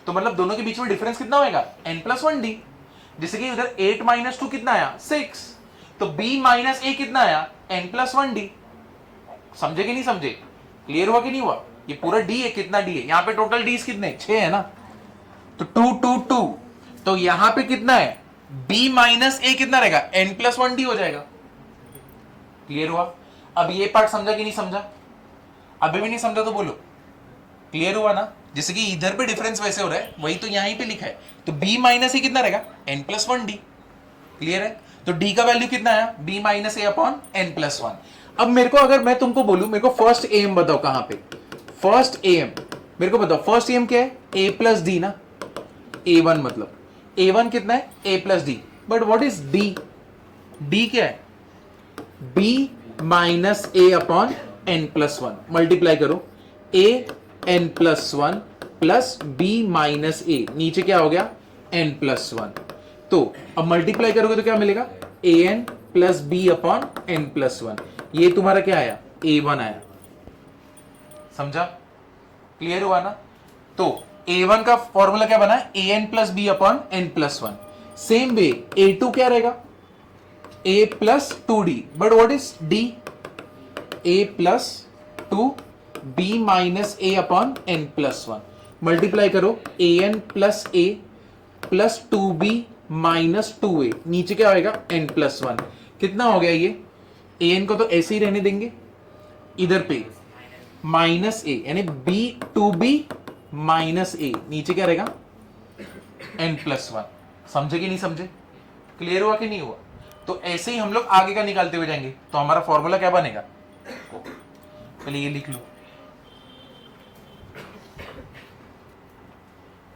तो मतलब दोनों के बीच में डिफरेंस कितना होएगा? n plus 1 D. जैसे कि उधर 8 माइनस 2 कितना आया? 6। तो b माइनस ए कितना आया? n plus 1 D. समझे कि नहीं समझे? क्लियर हुआ कि नहीं हुआ? ये पूरा डी है, कितना डी है यहां पे? टोटल डीज कितने? 6 है ना, तो 2 2 2, तो यहां पे कितना है? b माइनस ए कितना रहेगा? n प्लस 1 डी हो जाएगा। क्लियर हुआ? अब ये पार्ट समझा कि नहीं समझा? अभी भी नहीं समझा तो बोलो। क्लियर हुआ ना? जैसे कि इधर पे डिफरेंस वैसे हो रहा है, वही तो यहीं पे लिखा है। तो b माइनस ए कितना रहेगा? n plus 1 D. क्लियर है? तो d का वैल्यू कितना आया? b माइनस ए अपॉन n प्लस 1। अब मेरे को, अगर मैं तुमको बोलूं, मेरे को फर्स्ट एम बताओ कहां पे? फर्स्ट एम मेरे को बताओ, फर्स्ट एम क्या है? a प्लस डी ना, a1 मतलब a1 कितना है? a plus D. But what is d? d क्या है? b माइनस ए अपॉन n प्लस 1, मल्टीप्लाई करो, a n plus 1 plus b minus A, नीचे क्या हो गया? n plus 1। तो अब मल्टीप्लाई करोगे तो क्या मिलेगा? a n plus B upon n plus 1। ये तुम्हारा क्या आया? a1 आया। समझा? क्लियर हुआ ना? तो a1 का फॉर्मूला क्या बना? a n plus B upon n plus 1। Same way a2 क्या रहेगा? a plus 2d। But what is d? a plus 2 b minus A upon n plus 1। Multiply करो, a n plus a plus 2b minus 2a, नीचे क्या होएगा? n plus 1। कितना हो गया ये? a n को तो ऐसे ही रहने देंगे, इधर पे माइनस a, यानी b 2b माइनस a, नीचे क्या रहेगा? n plus 1। समझे कि नहीं समझे? क्लियर हुआ कि नहीं हुआ? तो ऐसे ही हम लोग आगे का निकालते हुए जाएंगे। तो हमारा फॉर्मूला क्या बनेगा? चलिए ये लिख लो,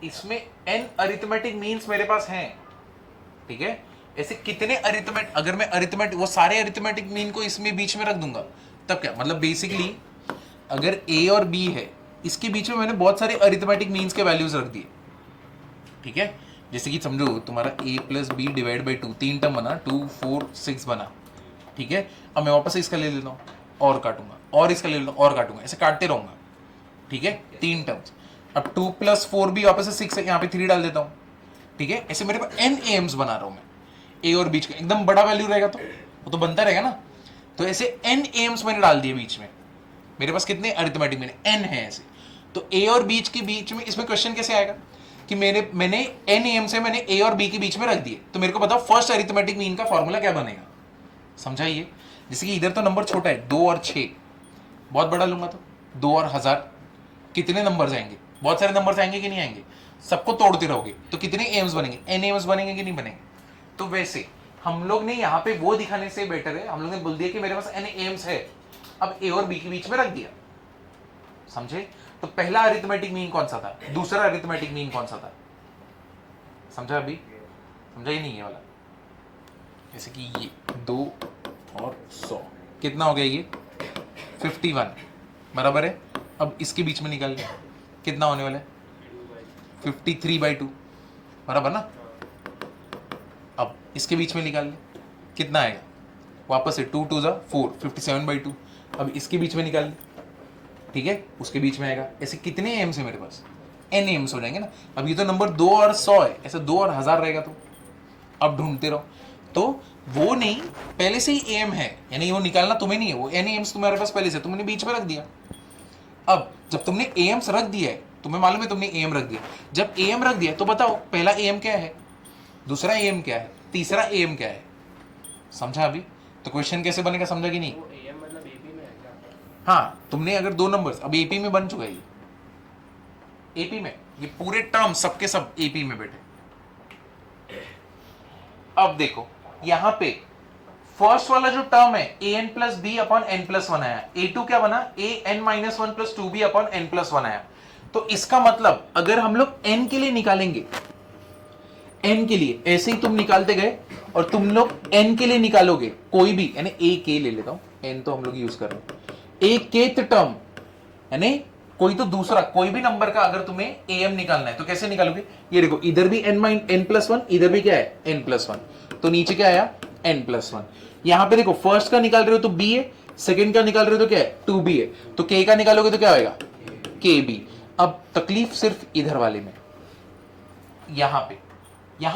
इसमें n अरिथमेटिक मीन्स मेरे पास हैं, ठीक है। ऐसे कितने अरिथमेटिक, अगर मैं अरिथमेटिक, वो सारे अरिथमेटिक मीन को इसमें बीच में रख दूंगा, तब क्या मतलब? बेसिकली अगर a और b है, इसके बीच में मैंने बहुत सारे अरिथमेटिक मीन्स के वैल्यूज रख दिए, ठीक है। जैसे कि समझो तुम्हारा a plus b divide by 2, 3 term बना, 2 4 6 बना, ठीक है। अब मैं वापस से इसका ले लेता हूँ और काटूंगा, और इसका ले लेता हूँ और काटूंगा, ऐसे काटते रहूंगा, ठीक है, 3 टर्म्स। अब 2 प्लस 4 भी वापस से 6 है, यहाँ पे 3 डाल देता हूँ, ठीक है। ऐसे मेरे पास n एम्स बना रहा हूँ मैं, a और बीच का एकदम बड़ा वैल्यू रहेगा तो वो तो बनता रहेगा ना। तो ऐसे n एम्स मैंने डाल दिए बीच में, मेरे पास कितने अरिथमेटिक मीन? n है ऐसे। तो a और बीच के बीच में इसमें क्वेश्चन कैसे आएगा कि मैंने n एम से मैंने a और b के बीच में रख दिए। तो मेरे को बताओ फर्स्ट अरिथमेटिक मीन का फॉर्मूला क्या बनेगा? समझाइए। जैसे कि इधर तो नंबर छोटा है, 2 और 6, बहुत बड़ा लूंगा तो 2 और 1000, कितने नंबर आएंगे? बहुत सारे नंबर आएंगे कि नहीं आएंगे? सबको तोड़ते रहोगे तो कितने एम्स बनेंगे? n एम्स बनेंगे कि नहीं बनेंगे? तो वैसे हम लोग ने यहाँ पे वो दिखाने से बेटर है, हम लोग ने बोल दिया कि मेरे पास n एम्स है, अब a और b के बीच में रख दिया। समझे? तो पहला अरिथमेटिक मीन कौन सा था? दूसरा अरिथमेटिक मीन कौन सा था? समझा? अभी समझा ही नहीं है वाला। जैसे कि ये 2 और 100 कितना हो गया? ये 51 बराबर है। अब इसके बीच में निकाल लिया, कितना होने वाला है? 53/2। बराबर ना। अब इसके बीच में निकाल ले, कितना आएगा, वापस से 2 2 जा 4, 57/2। अब इसके बीच में निकाल ले, ठीक है, उसके बीच में आएगा। ऐसे कितने एम्स है मेरे पास, एन एम्स हो जाएंगे ना। अब ये तो नंबर 2 और 100 है, ऐसे 2 और 1000 रहेगा। तो अब ढूंढते रहो। तो वो नहीं, पहले से ही एम है, यानी वो निकालना तुम्हें नहीं है, वो एन एम्स तुम्हारे पास पहले से, तुमने बीच में रख दिया। अब जब तुमने एम्स रख दिया है, तुम्हें मालूम है तुमने एम रख दिया, जब एम रख दिया तो बताओ पहला एम क्या है, दूसरा एम क्या है, तीसरा एम क्या है। समझा अभी? तो क्वेश्चन कैसे बनेगा, समझा कि नहीं? मतलब एपी में है क्या? हाँ, तुमने अगर 2 नंबर्स, अब एपी में बन चुका है, एपी में ये पूरे टर्म सबके सब एपी में बैठे। अब देखो यहां पे फर्स्ट वाला जो टर्म है A N plus B upon N plus one आया, ए टू क्या बना, A N minus one plus two B upon N plus one आया। तो इसका मतलब अगर हम लोग एन के लिए निकालेंगे, एन के लिए ऐसे ही तुम निकालते गए और तुम लोग एन के लिए निकालोगे कोई भी, यानी ए के ले लेता हूं, एन तो हम लोग यूज कर रहे हैं, ए केथ टर्म, यानी कोई तो दूसरा कोई भी नंबर का अगर तुम्हें ए एम निकालना है तो कैसे निकालोगे, ये देखो इधर भी एन प्लस वन, इधर भी क्या है एन प्लस वन, तो नीचे क्या आया एन प्लस वन। यहां पे देखो फर्स्ट का निकाल रहे हो तो बी है, सेकंड का निकाल रहे हो तो क्या है 2b है, तो के का निकालोगे तो क्या होएगा के बी। अब तकलीफ सिर्फ इधर वाले में, यहां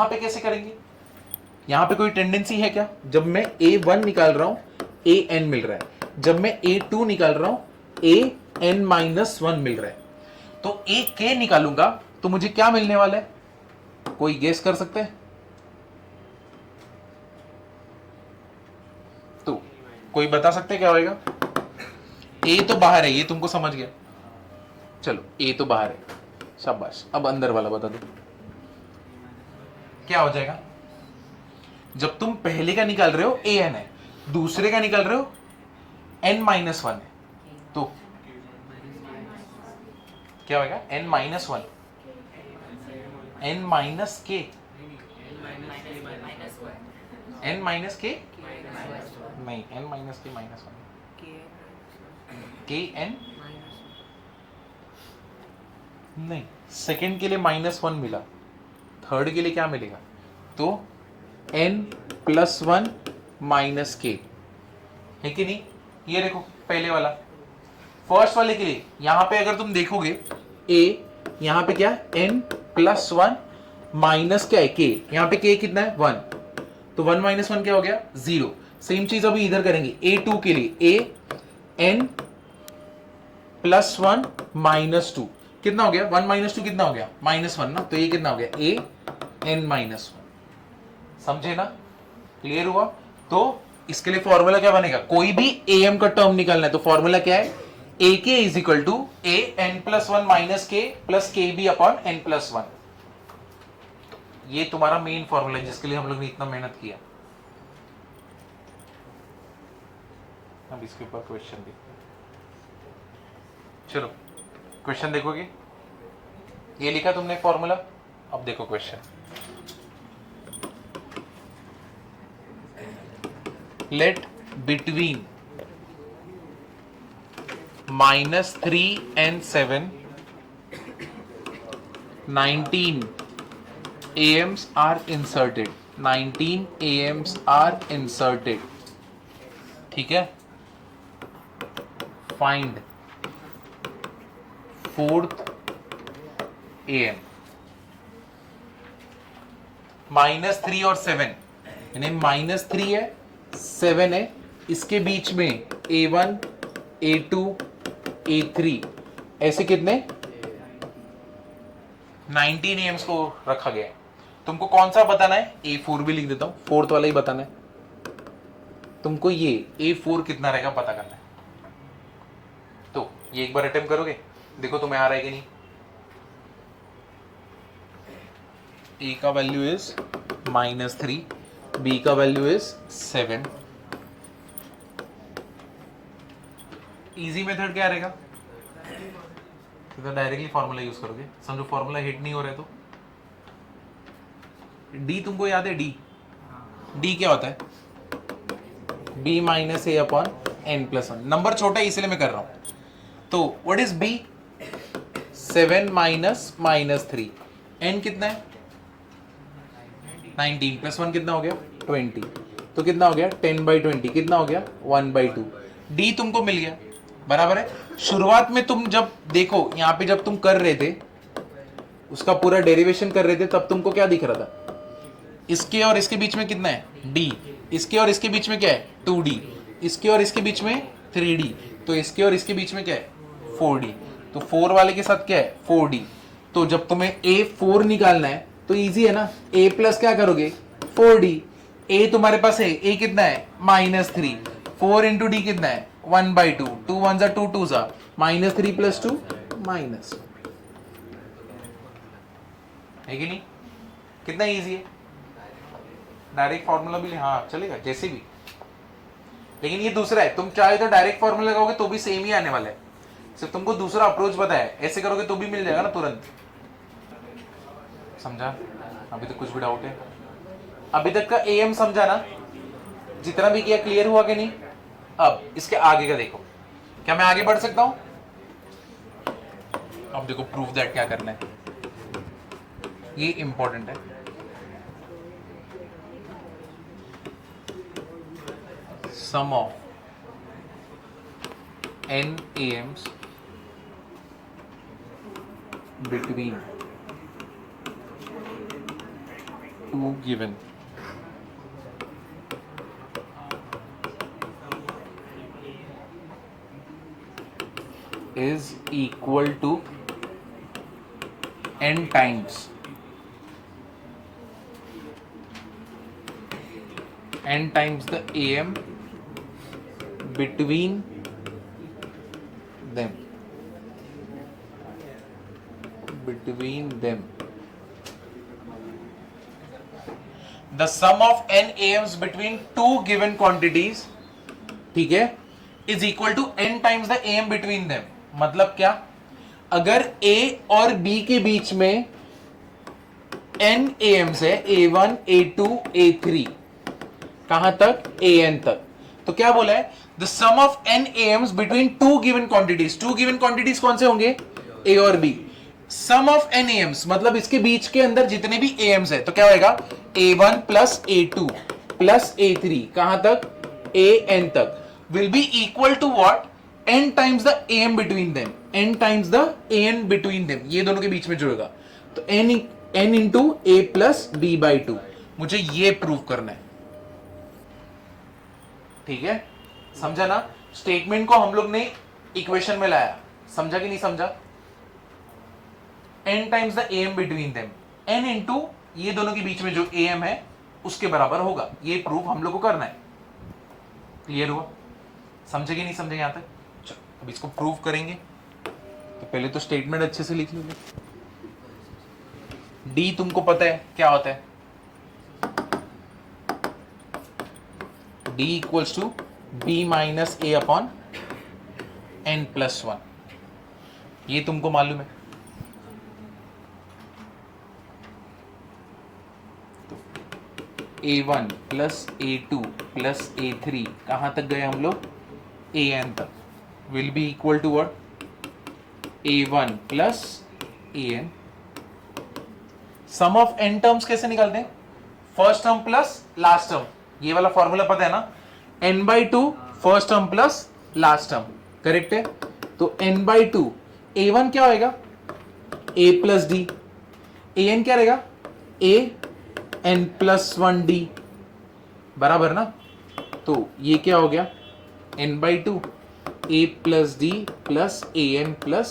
पे कैसे करेंगे, यहां पे कोई टेंडेंसी है क्या, जब मैं a1 निकाल रहा हूं an मिल रहा है, जब मैं a2 निकाल रहा हूं an माइनस वन मिल रहा है, तो a k निकालूंगा तो मुझे क्या मिलने वाला है, कोई गेस कर सकते हैं? तो कोई बता सकते हैं क्या होएगा? a तो बाहर है, ये तुमको समझ गया, चलो a तो बाहर है, शाबाश। अब अंदर वाला बता दो क्या हो जाएगा। जब तुम पहले का निकाल रहे हो ए एन है, दूसरे का निकाल रहे हो एन माइनस वन है, तो क्या होगा n minus one, n minus k, n minus k नहीं, n minus k minus one, k n नहीं, सेकेंड के लिए माइनस वन मिला, थर्ड के लिए क्या मिलेगा, तो n प्लस वन माइनस के, है कि नहीं। ये देखो पहले वाला, फर्स्ट वाले के लिए यहां पे अगर तुम देखोगे a, यहां पे क्या n प्लस वन माइनस क्या है k, यहां पे k कितना है 1, तो 1 माइनस वन क्या हो गया 0। सेम चीज अभी इधर करेंगे a2 के लिए, a n plus one minus two कितना हो गया, 1 माइनस टू कितना हो गया माइनस वन ना, तो ये कितना हो गया a n माइनस वन। समझे ना, क्लियर हुआ। तो इसके लिए फॉर्मूला क्या बनेगा, कोई भी ए एम का टर्म निकालना है तो फॉर्मूला क्या है, a k is equal to A N plus one minus k plus k b upon N plus one. ये तुम्हारा मेन फॉर्मूला है जिसके लिए हम लोग ने इतना मेहनत किया। अब इसके ऊपर क्वेश्चन देखते हैं, चलो क्वेश्चन देखोगे, ये लिखा तुमने फॉर्मूला, अब देखो question. Let between -3 and 7 19 AMs are inserted, 19 AMs are inserted, ठीक है। Find fourth AM, -3 और 7, यानी -3 है 7 है, इसके बीच में A1 A2 A3 ऐसे कितने 19 एम्स को रखा गया है। तुमको कौन सा बताना है, A4 भी लिख देता हूं, फोर्थ वाला ही बताना है तुमको, ये A4 कितना रहेगा पता करना है। तो ये एक बार अटेम्प्ट करोगे, देखो तुम्हें आ रहा है कि नहीं। A का वैल्यू इज -3, B का वैल्यू इज 7। इजी मेथड क्या रहेगा, तो डायरेक्टली फॉर्मूला यूज करोगे, समझो फॉर्मूला हिट नहीं हो रहा है तो डी तुमको याद है, डी क्या होता है, b माइनस ए upon N plus one. Number छोटा है इसलिए मैं कर रहा हूं, तो what is b, 7 minus -3, n कितना है 19 प्लस 1 कितना हो गया 20, तो कितना हो गया 10/20, कितना हो गया 1/2। डी तुमको मिल गया, बराबर है। शुरुआत में तुम जब देखो यहाँ पे जब तुम कर रहे थे उसका पूरा डेरिवेशन कर रहे थे तब तुमको क्या दिख रहा था, इसके और इसके बीच में कितना है डी, इसके और इसके बीच में क्या है 2d, इसके और इसके बीच में 3d, तो इसके और इसके बीच में क्या है 4d, तो 4 वाले के साथ क्या है 4d। तो जब तुम्हें a4 निकालना है तो इजी है ना, a प्लस क्या करोगे 4d, a तुम्हारे पास है, a कितना है -3, 4 इंटू डी कितना है 1/2, 2 1 जा 2 2 जा -3 + 2 माइनस, है कि नहीं, कितना इजी है। डायरेक्ट फॉर्मूला भी हाँ चलेगा जैसे भी, लेकिन ये दूसरा है, तुम चाहे तो डायरेक्ट फॉर्मूला लगाओगे तो भी सेम ही आने वाला है, सिर्फ तुमको दूसरा अप्रोच बताया है, ऐसे करोगे तो भी मिल जाएगा ना तुरंत। समझा? अभी तक कुछ भी डाउट है? अभी तक का एम समझा ना, जितना भी किया क्लियर हुआ कि नहीं? अब इसके आगे का देखो, क्या मैं आगे बढ़ सकता हूं? अब देखो प्रूफ दैट क्या करना है, ये इंपॉर्टेंट है। सम of n AMs between two given is equal to n times the AM between them, the sum of n AMs between two given quantities, ठीक है, is equal to n times the AM between them। मतलब क्या, अगर A और B के बीच में n AMs है, A1 A2 A3, कहां तक AN तक, तो क्या बोला है the sum of n AMs between two given quantities, two given quantities कौन से होंगे A और B, sum of n AMs मतलब इसके बीच के अंदर जितने भी AMs है, तो क्या होएगा A1 plus A2 plus A3 कहां तक AN तक, will be equal to what n times the AM between them, n times the AN between them, ये दोनों के बीच में जुड़ेगा, तो n into A plus B/2, मुझे ये प्रूव करना है, ठीक है, समझा ना। स्टेटमेंट को हम लोग ने इक्वेशन में लाया, समझा कि नहीं समझा, n times the AM between them, n into ये दोनों के बीच में जो AM है उसके बराबर होगा, ये प्रूफ हम लोग को करना है। क्लियर हुआ? समझे कि नहीं समझे यहां तक? चलो अब इसको प्रूव करेंगे, तो पहले तो स्टेटमेंट अच्छे से लिख लीजिए। डी तुमको पता है क्या होता है, D equals to B minus A upon n+1, ये तुमको मालूम है। तो A1 plus A2 plus A3 कहां तक गए हम लोग AN तक, will be equal to what A1 plus AN। Sum of n terms कैसे निकालते हैं, first term plus last term, ये वाला फॉर्मूला पता है ना, n/2 first term plus last term, correct है। तो n/2 A1 क्या होएगा A प्लस डी, AN क्या रहेगा A n+1d, बराबर ना। तो ये क्या हो गया n/2 A plus D plus AN plus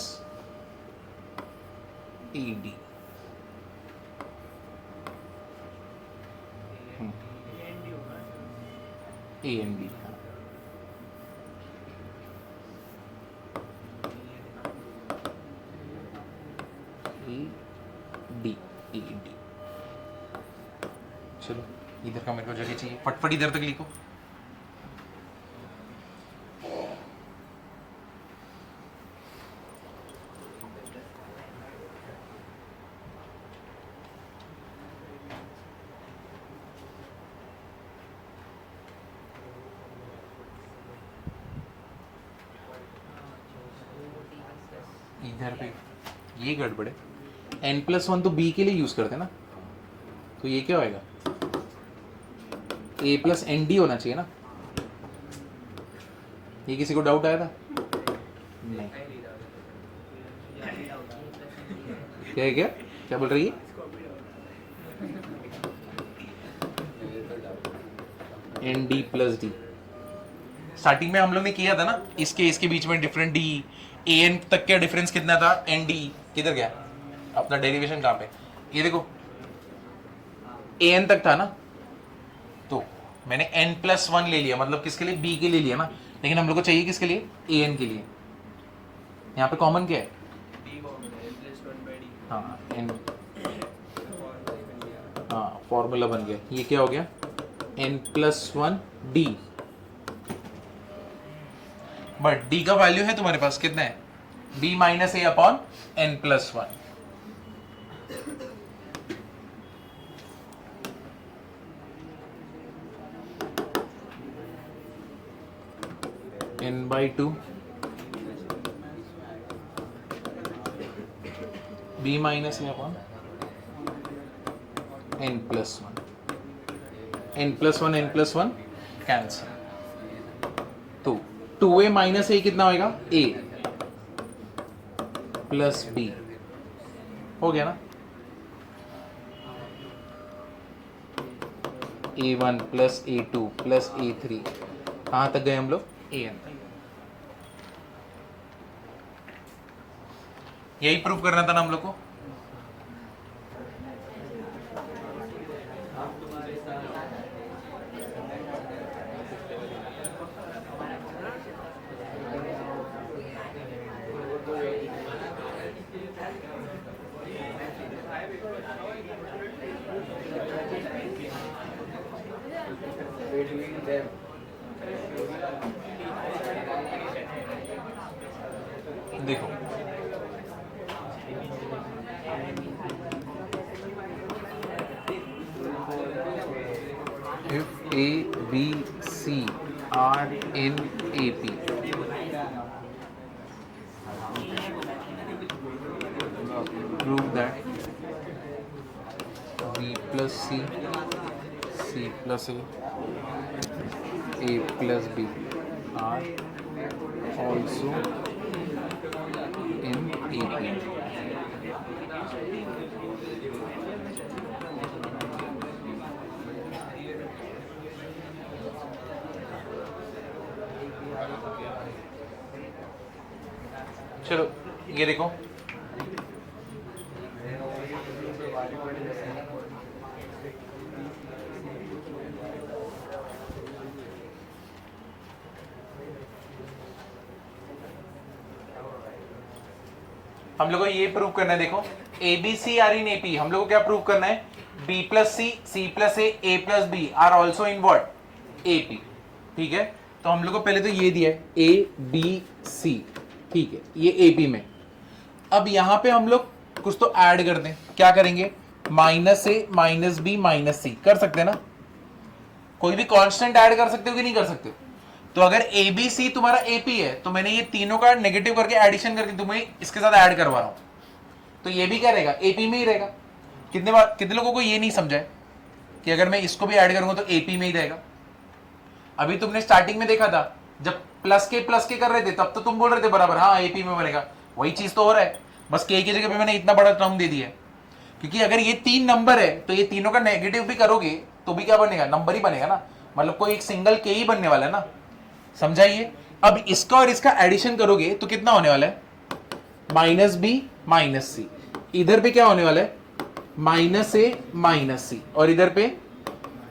AD, AND, AD। चलो इधर का मेरे को जगह चाहिए, फटफट इधर तक लिखो। इधर पे ये गड़बड़ है, n+1 तो b के लिए यूज करते हैं ना, तो ये क्या होएगा ए प्लस एन डी होना चाहिए ना। ये किसी को डाउट आया था? नहीं। क्या है, क्या क्या बोल रही है? N d plus d. Starting में हम लोग ने किया था ना, इसके बीच में डिफरेंट डी ए एन तक का डिफरेंस कितना था? एन डी किधर गया अपना डेरिवेशन? कहाँ पे? ये देखो ए एन तक था ना, तो मैंने एन प्लस वन ले लिया, मतलब किसके लिए? बी के लिए लिया ना। लेकिन हम लोग को चाहिए किसके लिए? ए एन के लिए। यहाँ पे कॉमन क्या है? हाँ एन, हाँ फॉर्मूला बन गया। ये क्या हो गया? N plus one d. But d का वैल्यू है तुम्हारे पास कितना है? B minus A upon N plus one. N by two b minus A upon N plus one. N plus one cancel. तो 2a माइनस ए कितना होएगा? a प्लस बी हो गया ना। a1 plus a2 plus a3, कहाँ तक गए हम लोग? an तक। यही प्रूव करना था ना हम लोग को। देखो if A, B, C are in AP, prove that B plus C, C plus A plus B are also in AP. चलो ये देखो, हम लोग को ये प्रूव करना है। देखो a b c are in AP, हम लोग को क्या प्रूव करना है? B plus c plus a plus b are also in what? AP. ठीक है, तो हम लोग को पहले तो ये दिया है ए बी सी, ठीक है, ये एपी में। अब यहां पे हम लोग कुछ तो ऐड कर दें। क्या करेंगे? माइनस ए माइनस बी माइनस सी कर सकते हैं ना। कोई भी कांस्टेंट ऐड कर सकते हो कि नहीं कर सकते हो? तो अगर ए बी सी तुम्हारा एपी है, तो मैंने ये तीनों का नेगेटिव करके एडिशन करके तुम्हें इसके साथ ऐड करवा रहा हूं, तो ये भी क्या रहेगा? एपी में ही रहेगा। कितने लोगों को ये नहीं समझा है कि अगर मैं इसको भी ऐड करूंगा तो एपी में ही रहेगा? अभी तुमने स्टार्टिंग में देखा था, जब प्लस के कर रहे थे तब तो तुम बोल रहे थे बराबर हाँ एपी में बनेगा। वही चीज तो हो रहा है, बस के की जगह पे मैंने इतना बड़ा टर्म दे दिया है। क्योंकि अगर ये तीन नंबर है तो ये तीनों का नेगेटिव भी करोगे तो भी क्या बनेगा? नंबर ही बनेगा ना। मतलब कोई एक सिंगल के ही बनने वाला है ना। समझाइए। अब इसका और इसका एडिशन करोगे तो कितना होने वाला है? माइनस बी माइनस सी। इधर पे क्या होने वाला है? माइनस ए माइनस सी, और इधर पे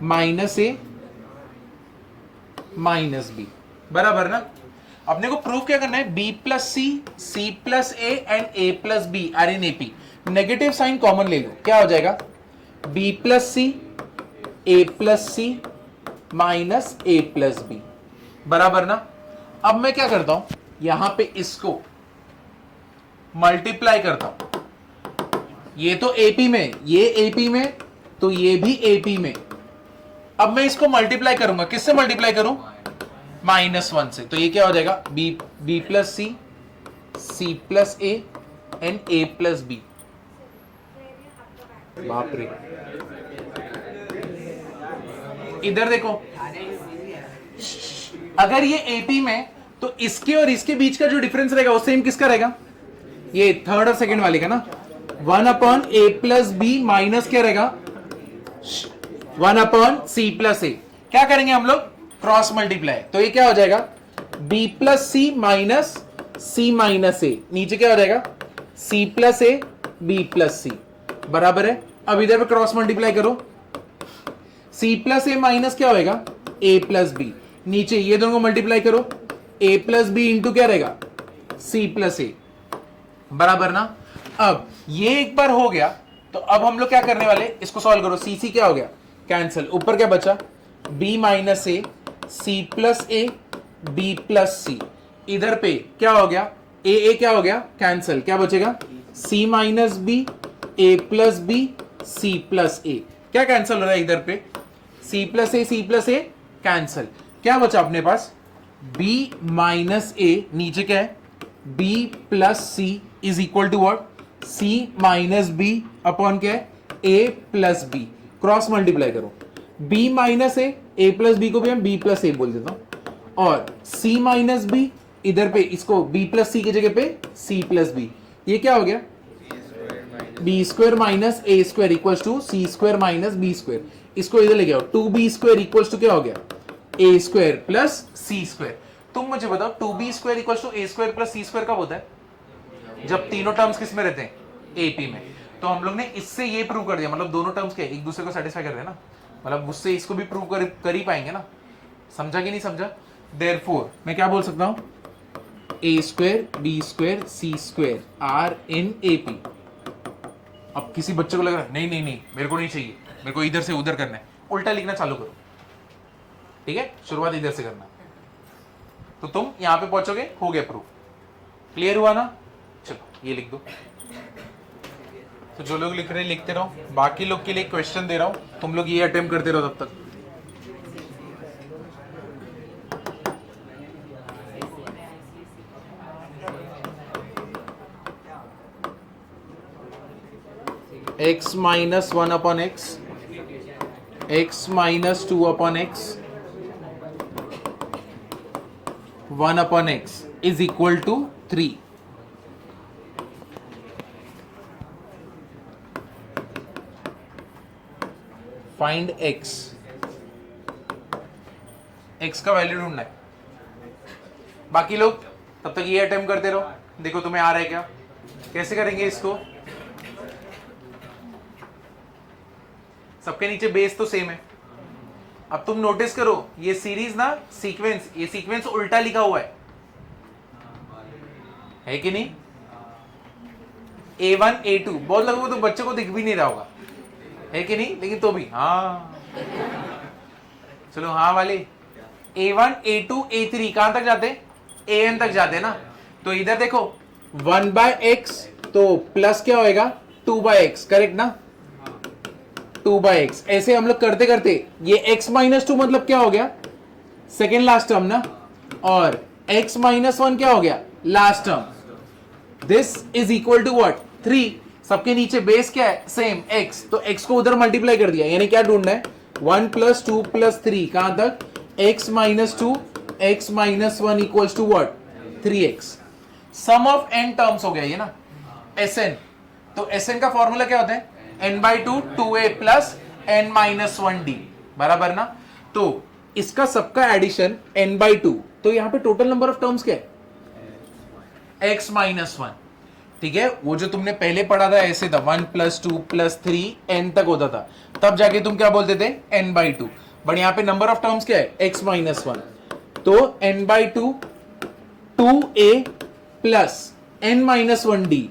माइनस ए माइनस बी, बराबर ना। अपने को प्रूफ क्या करना है? B plus c plus a and a plus b are in AP. Negative sign common ले लो, क्या हो जाएगा? B plus c a plus c minus a plus b, बराबर ना। अब मैं क्या करता हूं, यहां पे इसको मल्टीप्लाई करता हूं। ये तो एपी में, ये एपी में, तो ये भी एपी में। अब मैं इसको मल्टीप्लाई करूंगा, किससे मल्टीप्लाई करूं? -1 से। तो ये क्या हो जाएगा? B plus c plus a and a plus b. बाप रे, इधर देखो, अगर ये एपी में, तो इसके और इसके बीच का जो डिफरेंस रहेगा वो सेम किसका रहेगा? ये थर्ड और सेकंड वाले का ना। 1/a+b माइनस क्या रहेगा? 1/c+a। क्या करेंगे हम लोग? Cross multiply. तो ये क्या हो जाएगा? b+c minus c minus a। नीचे क्या हो जाएगा? c+a b+c बराबर है। अब इधर पे क्रॉस मल्टीप्लाई करो, c+a माइनस क्या होएगा? a+b। नीचे ये दोनों को मल्टीप्लाई करो, a+b इंटू क्या रहेगा? c+a बराबर ना। अब ये एक बार हो गया, तो अब हम लोग क्या करने वाले, इसको सॉल्व करो। c क्या हो गया? कैंसिल। ऊपर क्या बचा? b minus a, c+a b+c। इधर पे क्या हो गया? a क्या हो गया? कैंसिल। क्या बचेगा? c minus b, a+b, c+a। क्या कैंसिल हो रहा है इधर पे? c+a cancel. क्या बचा अपने पास? b माइनस a, नीचे क्या है? b+c is equal to what? c minus b upon क्या है? a+b। क्रॉस मल्टीप्लाई करो, b माइनस a+b को भी हम b+a बोल देता हूं, और c माइनस b इधर पे, इसको b+c की जगह पे c+b। ये क्या हो गया? b² minus a² equals to c² minus b²। इसको इधर ले आओ, 2b² इक्वल्स टू क्या हो गया? a² plus c²। तुम मुझे बताओ 2b² equals to a² plus c² कब होता है? जब तीनों टर्म्स किस में रहते हैं? एपी में। तो हम लोग ने इससे ये प्रूव कर दिया, मतलब दोनों टर्म्स के एक दूसरे को सेटिस्फाई कर रहे हैं ना, मतलब उससे इसको भी प्रूव कर ही पाएंगे ना। समझा कि नहीं समझा? देयरफॉर मैं क्या बोल सकता हूं? a² b² c² are in AP. अब किसी बच्चे को लग रहा है नहीं नहीं नहीं मेरे को नहीं चाहिए, मेरे को इधर से उधर करना है, उल्टा लिखना चालू करो, ठीक है? शुरुआत इधर से करना, तो तुम यहां पे पहुंचोगे, हो गया प्रूफ। क्लियर हुआ ना? चलो ये लिख दो। तो जो लोग लिख रहे हैं लिखते रहो, बाकी लोग के लिए क्वेश्चन दे रहा हूं, तुम लोग ये अटेम्प्ट करते रहो तब तक। x minus 1 upon x, x minus 2 upon x, 1 upon x is equal to 3। Find x, x का वैल्यू ढूंढना है। बाकी लोग तब तक ये अटेम्प्ट करते रहो, देखो तुम्हें आ रहा है क्या। कैसे करेंगे इसको? सबके नीचे बेस तो सेम है। अब तुम नोटिस करो ये सीरीज ना, सीक्वेंस, ये सीक्वेंस उल्टा लिखा हुआ है कि नहीं? A1 A2 बहुत लोगों को तो बच्चे को दिख भी नहीं रहा होगा, है कि नहीं? लेकिन तो भी हाँ, चलो हाँ वाले A1 A2 A3 कहां तक जाते? AN तक जाते ना। तो इधर देखो 1/x, तो प्लस क्या होएगा? 2/x, करेक्ट ना? 2/x। ऐसे हम लोग करते करते ये x माइनस 2 मतलब क्या हो गया? सेकेंड लास्ट टर्म ना, और x माइनस 1 क्या हो गया? Last term. This is equal to what? 3। सबके नीचे बेस क्या है? सेम x, तो x को उधर मल्टीप्लाई कर दिया, यानी क्या ढूंढना है? 1 + 2 + 3 कहां तक? x minus 2 x minus 1 equals to what? 3x। Sum of n terms हो गया ये ना, Sn। तो Sn का फॉर्मूला क्या होता है? n/2 2a प्लस n-1d बराबर ना। तो इसका सबका एडिशन n/2, तो यहां पे टोटल नंबर ऑफ टर्म्स क्या है? x माइनस 1, ठीक है? वो जो तुमने पहले पढ़ा था ऐसे था, 1 + 2 + 3 n तक होता था, तब जाके तुम क्या बोलते थे? n/2। बट यहां पे नंबर ऑफ टर्म्स क्या है? x minus 1। तो n/2 2a प्लस n-1d,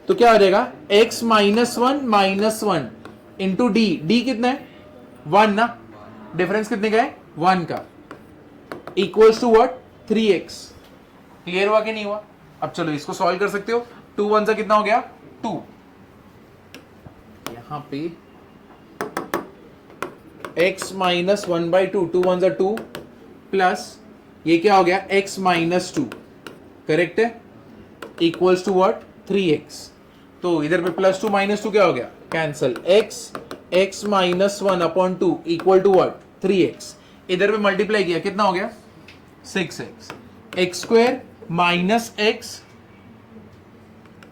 तो क्या हो जाएगा? x minus 1 minus 1 into D. D कितना है? 1 ना, डिफरेंस कितने का है? 1 का, equals to what? 3x। Clear हुआ कि नहीं हुआ? अब चलो इसको सॉल्व कर सकते हो। 2 1 सा कितना हो गया? 2। यहां पे x माइनस 1/2, 2 1 सा 2 प्लस ये क्या हो गया? x माइनस 2, करेक्ट है? Equals to what? 3x। तो इधर पे +2 - 2 क्या हो गया? Cancel. x minus 1 upon 2 equal to what? 3x, इधर पे मल्टीप्लाई किया कितना हो गया 6x, x square minus x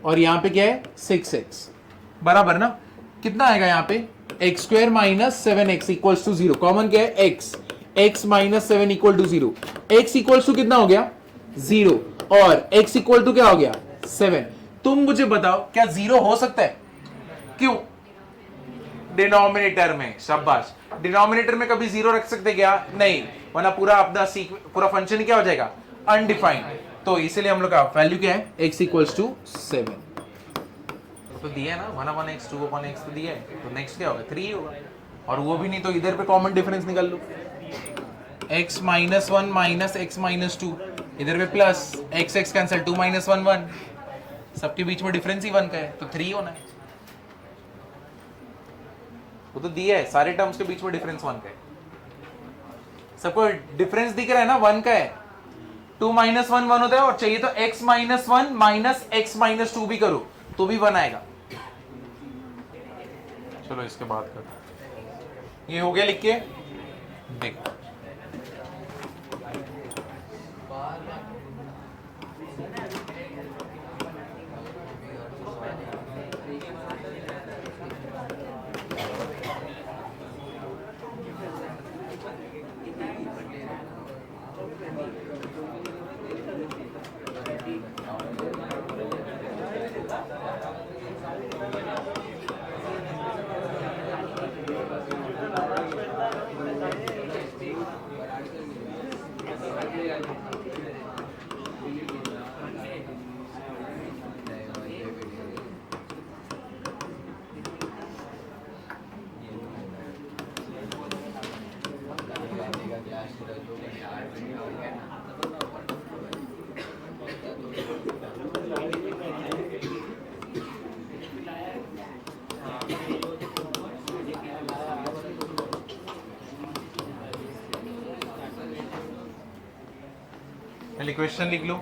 और यहां पे क्या है 6x बराबर ना, कितना आएगा यहां पे x square minus 7x equals to 0, common क्या है x, x minus 7 equal to 0, x equals to कितना हो गया 0 और x इक्वल टू क्या हो गया 7। तुम मुझे बताओ क्या 0 हो सकता है, क्यों, डिनोमिनेटर में, शाबाश, डिनोमिनेटर में कभी 0 रख सकते क्या, नहीं, वरना पूरा अपना पूरा फंक्शन क्या हो जाएगा अनडिफाइंड, तो इसीलिए हम लोग का वैल्यू क्या है x इक्वल्स टू 7, तो दिया है ना 1/x 2/x तो दिया है, तो नेक्स्ट क्या होगा 3 होगा, और वो भी नहीं तो इधर पे कॉमन डिफरेंस निकाल लो, x minus 1 minus x minus 2, इधर पे plus x x cancel 2 minus 1 1, सबके बीच में डिफरेंस ही 1 का है तो 3 होना है, वो तो दिया है सारे टर्म्स के बीच में डिफरेंस 1 का है, सबको डिफरेंस दिख रहा है ना 1 का है, 2 माइनस 1 1 होता है, और चाहिए तो x minus 1 minus x minus 2 भी करो तो भी 1 आएगा। चलो इसके बाद कर, ये हो गया लिख के देखो, पहले क्वेश्चन लिख लो,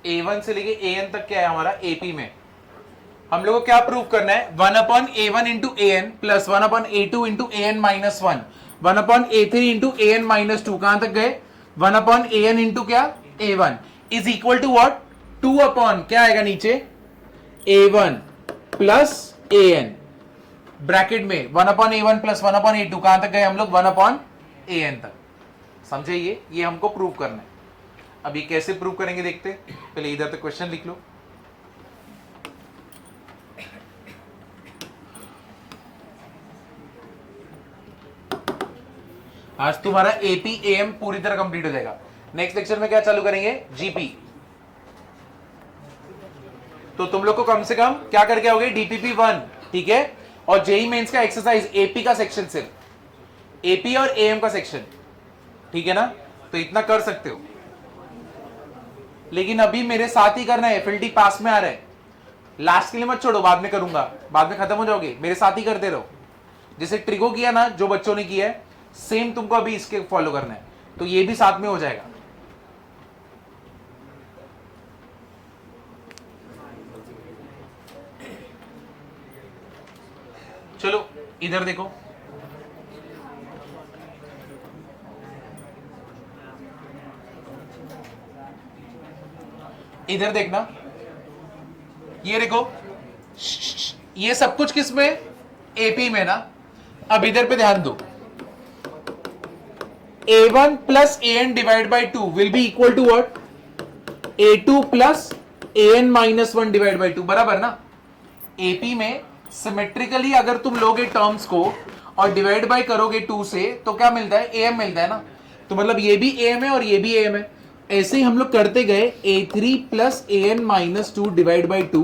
A1 से लेके AN तक क्या है हमारा एपी में, हम लोग को क्या प्रूव करना है 1/A1 into AN plus 1/A2 into AN minus 1, 1/A3 into AN minus 2, कहां तक गए 1/AN इंटू क्या A1 is equal to what 2 क्या आएगा नीचे A1 प्लस AN ब्रैकेट में 1/A1 प्लस 1/A2, कहां तक गए हम लोग 1/AN तक, समझे, ये हमको प्रूव करना है। अब ये कैसे प्रूव करेंगे देखते, पहले इधर तक क्वेश्चन लिख लो, आज तुम्हारा एपी एएम पूरी तरह कंप्लीट हो जाएगा। नेक्स्ट लेक्चर में क्या चालू करेंगे जीपी, तो तुम लोग को कम से कम क्या करके आओगे डीपीपी 1, ठीक है, और जेई मेंस का एक्सरसाइज एपी का सेक्शन, सिर्फ एपी और एएम का सेक्शन, ठीक है ना, तो इतना कर सकते हो, लेकिन अभी मेरे साथ ही करना है, एफएलटी पास में आ रहा है, लास्ट के लिए मत छोड़ो, बाद में करूंगा, बाद में खत्म हो जाओगे, मेरे साथ ही करते रहो, जैसे ट्रिको किया ना जो बच्चों ने किया है सेम तुमको अभी इसके फॉलो करना है, तो ये भी साथ में हो जाएगा। चलो इधर देखो, इधर देखना, ये देखो, ये सब कुछ किस में एपी में ना, अब इधर पे ध्यान दो, A1 plus AN divide by 2 will be equal to what A2 plus AN minus 1 divide by 2, बराबर ना। एपी में सिमेट्रिकली अगर तुम लोगे टर्म्स को और डिवाइड बाय करोगे 2 से तो क्या मिलता है AM मिलता है ना, तो मतलब ये भी AM है और ये भी AM है, ऐसे ही हम लोग करते गए A3 plus AN minus 2 divide by 2,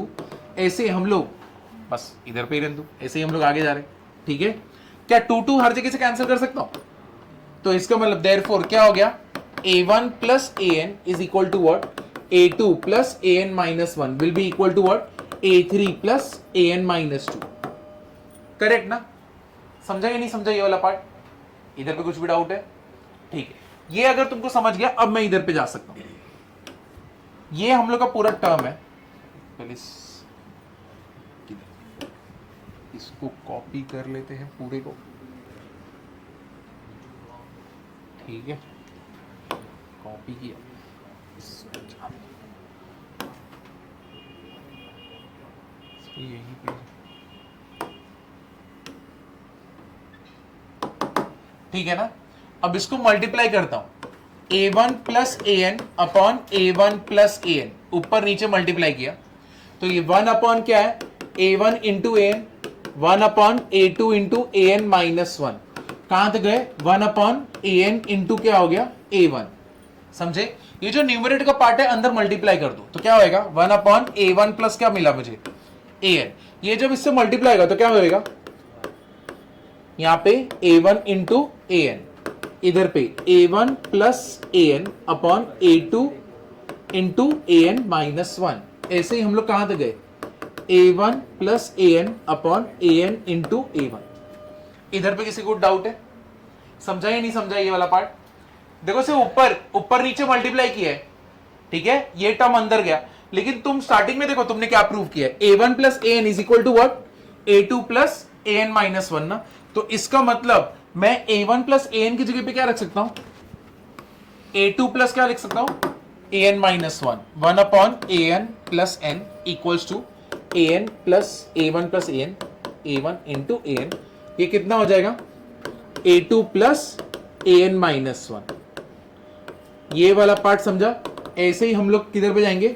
ऐसे हम लोग बस इधर पे ही रहने दो, ऐसे ही हम लोग आगे जा रहे हैं, ठीक है। क्या 2 हर जगह से कैंसिल कर सकता हूं, तो इसका मतलब देयरफॉर क्या हो गया A1 plus AN is equal to what A2 plus AN minus 1 will be equal to what A3 plus AN minus 2, correct ना। समझा या नहीं समझा ये वाला पार्ट, इधर पे कुछ भी डाउट है? ठीक है, ये अगर तुमको समझ गया, अब मैं इधर पे जा सकता हूं। ये हम लोग का पूरा टर्म है, पहले इसको कॉपी कर लेते हैं पूरे को, ठीक है, कॉपी किया, यही पे, ठीक है ना। अब इसको मल्टीप्लाई करता हूं, a1 plus A N upon a1 plus A N, ऊपर नीचे मल्टीप्लाई किया तो ये 1 अपॉन क्या है, a1 into A N, 1 upon a2 into A N minus 1, कहां तक गए, 1 अपॉन ए एन इंटू क्या हो गया, a1। समझे? ये जो न्यूमरेटर का पार्ट है अंदर मल्टीप्लाई कर दो तो क्या होएगा, 1 अपॉन a1 प्लस क्या मिला मुझे, ए एन। ये जब इससे मल्टीप्लाई होगा तो क्या होएगा, यहां पे a1 इंटू ए एन, इधर पे a1 plus A N upon a2 into A N minus 1। ऐसे ही हम लोग कहां तक गए, a1 plus A N upon A N into a1। इधर पे किसी को डाउट है? समझा या नहीं समझा ये वाला पार्ट? देखो से ऊपर नीचे मल्टीप्लाई किया है, ठीक है, ये टर्म अंदर गया, लेकिन तुम स्टार्टिंग में देखो तुमने क्या प्रूव किया है, a1 plus A N is equal to what, a2 plus A N minus 1 ना। तो इसका मतलब मैं a1 प्लस ए एन की जगह पे क्या रख सकता हूं, a2 प्लस क्या लिख सकता हूं, A N minus 1, 1 upon A N plus N equals to A N plus a1 plus A N, a1 into A N, ये कितना हो जाएगा, a2 plus A N minus 1। ये वाला पार्ट समझा? ऐसे ही हम लोग किधर पे जाएंगे,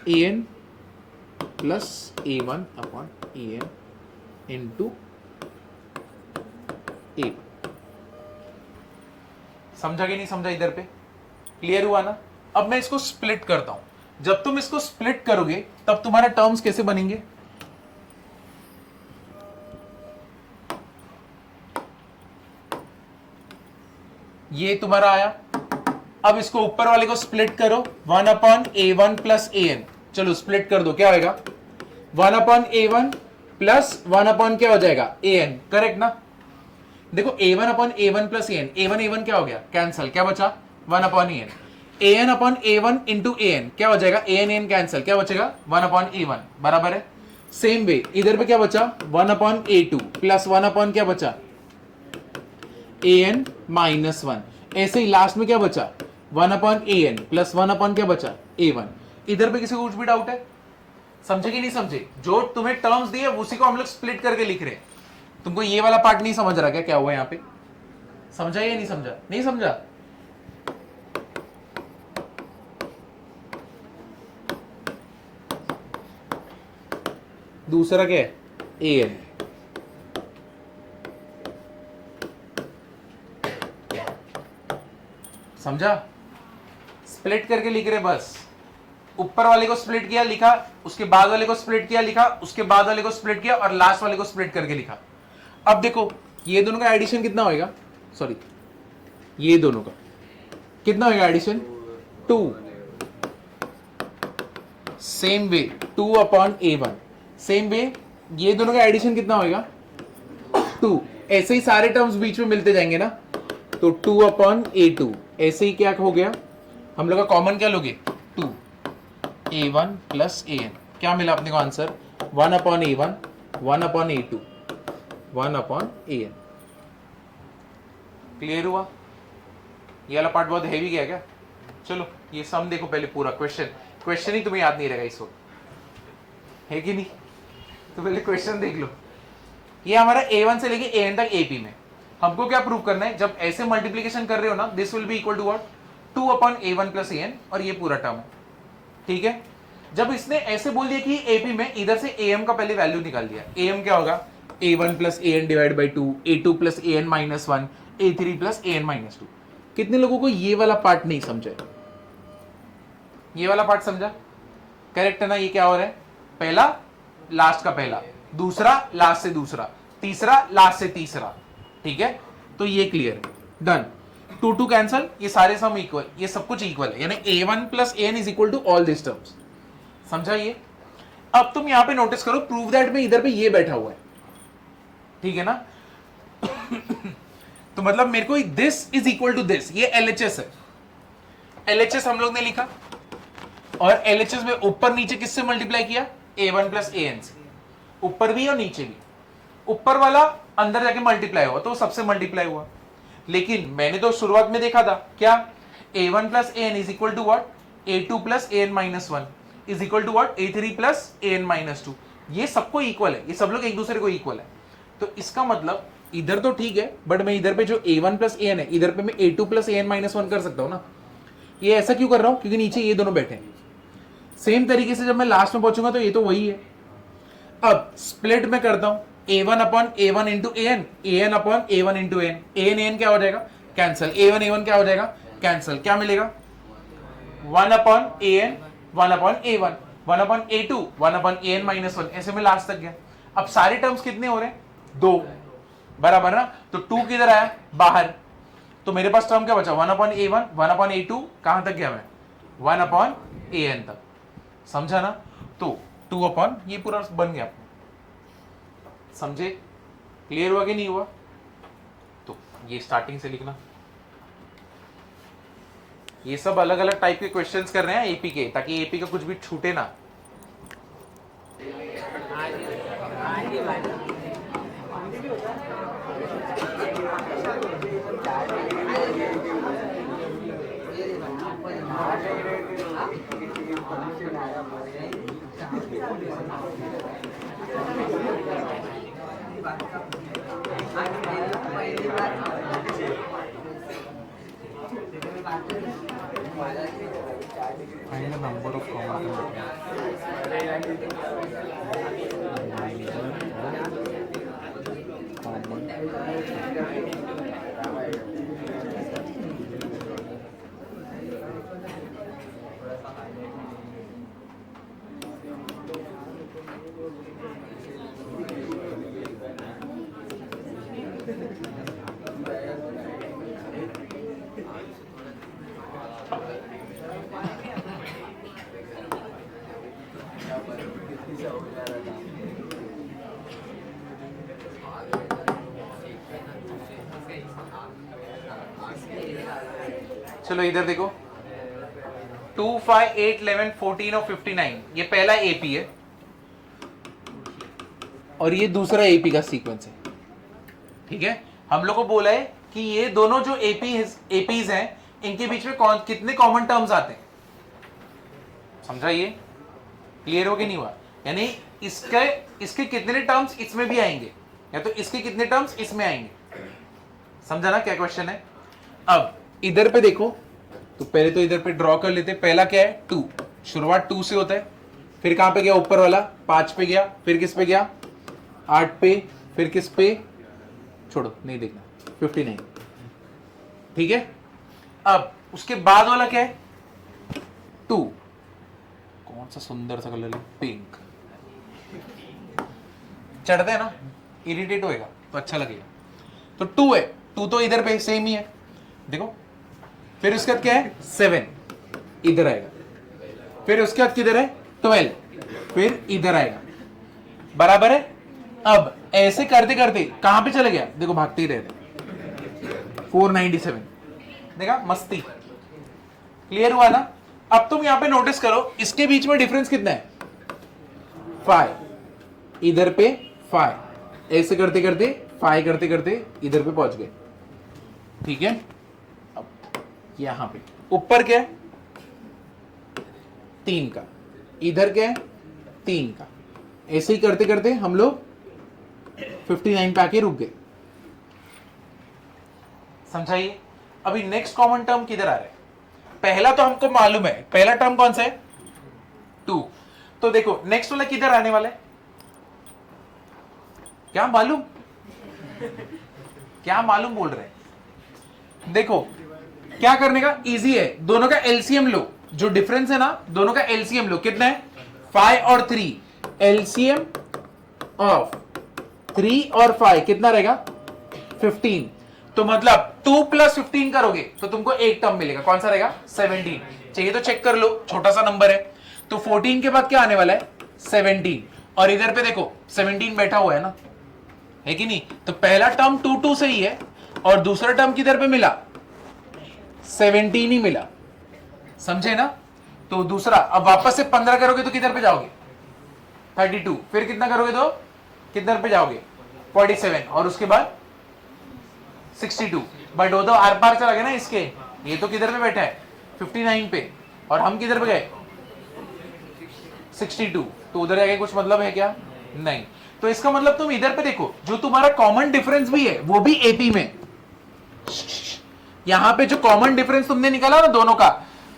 A N plus a1 upon A N into ए। समझा कि नहीं समझा? इधर पे क्लियर हुआ ना? अब मैं इसको स्प्लिट करता हूं, जब तुम इसको स्प्लिट करोगे तब तुम्हारे टर्म्स कैसे बनेंगे, ये तुम्हारा आया। अब इसको ऊपर वाले को स्प्लिट करो, 1 upon a1 plus A N, चलो स्प्लिट कर दो, क्या होगा, 1 अपॉन a1 प्लस 1 अपॉन क्या हो जाएगा, ए एन, करेक्ट ना। देखो a1 upon a1 plus A N, a1 क्या हो गया, कैंसल, क्या बचा, 1 upon A N, A N upon a1 into A N क्या हो जाएगा, ए एन कैंसल, क्या बचेगा, 1 अपॉन a1, बराबर है। सेम वे इधर पे क्या बचा, 1 अपॉन a2 प्लस 1 अपॉन क्या बचा, ए एन माइनस 1। ऐसे ही लास्ट में क्या बचा, 1 upon A N plus 1 upon क्या बचा, a1। इधर पे किसी को कुछ भी डाउट है? समझे कि नहीं समझे? जो तुम्हें टर्म्स दिए उसी को हम लोग स्प्लिट करके लिख रहे हैं। तुमको ये वाला पार्ट नहीं समझ रहा क्या, क्या हुआ यहाँ पे? समझा या नहीं समझा? नहीं समझा? दूसरा क्या है, ए एन, समझा? स्प्लिट करके लिख रहे बस, ऊपर वाले को स्प्लिट किया लिखा, उसके बाद वाले को स्प्लिट किया लिखा, उसके बाद वाले को स्प्लिट किया और लास्ट वाले को स्प्लिट करके लिखा। अब देखो ये दोनों का एडिशन कितना होएगा, सॉरी ये दोनों का कितना होएगा addition, 2। Same way 2 upon a1, same way ये दोनों का एडिशन कितना होएगा, 2। ऐसे ही सारे टर्म्स बीच में मिलते जाएंगे ना, तो 2 अपॉन a2, ऐसे ही क्या हो गया, हम लोग का कॉमन क्या लोगे, 2, a1 प्लस a n, क्या मिला अपने को answer, 1 upon a1, 1 upon a2, 1 upon A N. Clear हुआ? ये वाला पार्ट बहुत हेवी गया क्या? चलो ये सम देखो पहले पूरा, क्वेश्चन ही तुम्हें याद नहीं रहेगा इस वक्त, है कि नहीं? तो पहले क्वेश्चन देख लो। ये हमारा a1 से लेके a n तक AP में हमको क्या प्रूव करना है, जब ऐसे मल्टीप्लीकेशन कर रहे हो ना, this will be equal to what, 2 upon a1 plus an, और ये पूरा टर्म, ठीक है। जब इसने ऐसे बोल दिया कि AP में इधर से am का पहले वैल्यू निकाल दिया, am क्या होगा, a1 plus A N divide by 2, a2 plus A N minus 1, a3 plus A N minus 2। कितने लोगों को ये वाला पार्ट नहीं समझा? ये वाला पार्ट समझा? करेक्ट है ना? ये क्या हो रहा है, पहला लास्ट का पहला, दूसरा लास्ट से दूसरा, तीसरा लास्ट से तीसरा, ठीक है। तो ये क्लियर है, डन। 2 2 कैंसल, ये सारे सम इक्वल, ये सब कुछ इक्वल है, यानी a1 plus A N is equal to all this terms. समझा ये? अब तुम यहां पे नोटिस करो, प्रूव दैट में इधर पे ये बैठा हुआ है, ठीक है ना। तो मतलब मेरे को this is equal to this, ये LHS है। LHS हम लोग ने लिखा और LHS में ऊपर नीचे किससे मल्टीप्लाई किया, A1 प्लस AN से, ऊपर भी और नीचे भी। ऊपर वाला अंदर जाके मल्टीप्लाई हुआ तो सबसे मल्टीप्लाई हुआ, लेकिन मैंने तो शुरुआत में देखा था क्या, A1 plus AN is equal to what, A2 plus AN minus 1 is equal to what, A3 plus AN minus 2। ये सबको इक्वल है, ये सब लोग एक दूसरे को इक्वल है। तो इसका मतलब इधर तो ठीक है, बट मैं इधर पे जो A1 प्लस AN है, इधर पे मैं A2 प्लस AN माइनस 1 कर सकता हूं ना। ये ऐसा क्यों कर रहा हूं, क्योंकि नीचे ये दोनों बैठे हैं। सेम तरीके से जब मैं लास्ट में पहुंचूंगा तो ये तो वही है। अब स्प्लिट में करता हूं, A1 upon A1 into AN upon A1 into AN क्या हो जाएगा, कैंसिल, A1 क्या हो जाएगा, कैंसिल, क्या मिलेगा, 1 upon AN 1 upon A1 1 upon A2 1 upon AN minus 1, ऐसे में लास्ट तक गया। अब सारे टर्म्स कितने हो रहे हैं, 2, बराबर ना। तो 2 किधर आया, बाहर, तो मेरे पास टर्म क्या बचा, 1 अपॉन A1 1 अपॉन A2, कहां तक गया मैं, 1 अपॉन AN तक, समझा ना। तो 2 अपॉन ये पूरा बन गया, समझे, क्लियर हुआ कि नहीं हुआ। तो ये स्टार्टिंग से लिखना, ये सब अलग अलग टाइप के क्वेश्चंस कर रहे हैं एपी के, ताकि एपी का कुछ भी छूटे ना। Find the number of common चलो इधर देखो, 2 5 8 11 14 और 59, ये पहला एपी है और ये दूसरा एपी का सीक्वेंस है, ठीक है। हम लोग को बोला है कि ये दोनों जो एपीज हैं, इनके बीच में कितने कॉमन टर्म्स आते हैं, समझा, ये क्लियर हो कि नहीं हुआ। यानी इसके कितने टर्म्स इसमें भी आएंगे, या तो इसके कितने टर्म्स इसमें आएंगे, समझा ना क्या क्वेश्चन है। अब इधर पे देखो, तो पहले तो इधर पे ड्रॉ कर लेते। पहला क्या है, 2, शुरुआत 2 से होता है, फिर कहां पे गया, ऊपर वाला 5 पे गया, फिर किस पे गया, 8 पे, फिर किस पे, छोड़ो नहीं देखना, 59, ठीक है। अब उसके बाद वाला क्या है, 2, कौन सा सुंदर सा कलर है, पिंक, चढ़ता है ना, इरिटेट होएगा तो अच्छा लगेगा। तो 2 है, 2 तो इधर पे सेम ही है, देखो। फिर उसके बाद क्या है, 7 इधर आएगा, फिर उसके बाद किधर है, 12, फिर इधर आएगा, बराबर है। अब ऐसे करते करते कहां पे चले गया, देखो भागते ही रहते, 497, देखा, मस्ती, क्लियर हुआ ना। अब तुम यहां पे नोटिस करो, इसके बीच में डिफरेंस कितना है, 5, इधर पे 5, ऐसे करते करते 5 करते करते इधर पे पहुंच गए, ठीक है। अब यहां पे ऊपर क्या है, 3 का, इधर क्या है, 3 का, ऐसे ही करते करते हम लोग 59 पे आके रुक गए, समझाइए। अभी नेक्स्ट कॉमन टर्म किधर आ रहा है, पहला तो हमको मालूम है, पहला टर्म कौन सा है, 2। तो देखो नेक्स्ट वाला किधर आने वाला है, क्या मालूम, क्या मालूम बोल रहे हैं। देखो क्या करने का, इजी है, दोनों का एलसीएम लो, जो डिफरेंस है ना दोनों का एलसीएम लो, कितना है, 5 और 3, एलसीएम ऑफ 3 और 5 कितना रहेगा, 15। तो मतलब 2 प्लस 15 करोगे तो तुमको एक टर्म मिलेगा, कौन सा रहेगा, 17। चाहिए तो चेक कर लो, छोटा सा नंबर है। तो 14 के बाद क्या आने वाला है, 17, और इधर पे देखो 17 बैठा हुआ है ना, है कि नहीं। तो पहला टर्म 2 2 से ही है, और दूसरा टर्म किधर पे मिला, 17 ही मिला, समझे ना। तो दूसरा, अब वापस से 15 करोगे तो किधर पे जाओगे, 32, फिर कितना करोगे तो किधर पे जाओगे, 47, और उसके बाद 62। बट वो तो आर पार चला गया ना इसके, ये तो किधर पे बैठा है 59 पे, और हम किधर पे गए 62, तो उधर जाके कुछ मतलब है क्या, नहीं। तो इसका मतलब तुम इधर पे देखो, जो तुम्हारा कॉमन डिफरेंस भी है वो भी एपी में, यहां पे जो कॉमन डिफरेंस तुमने निकाला ना दोनों का,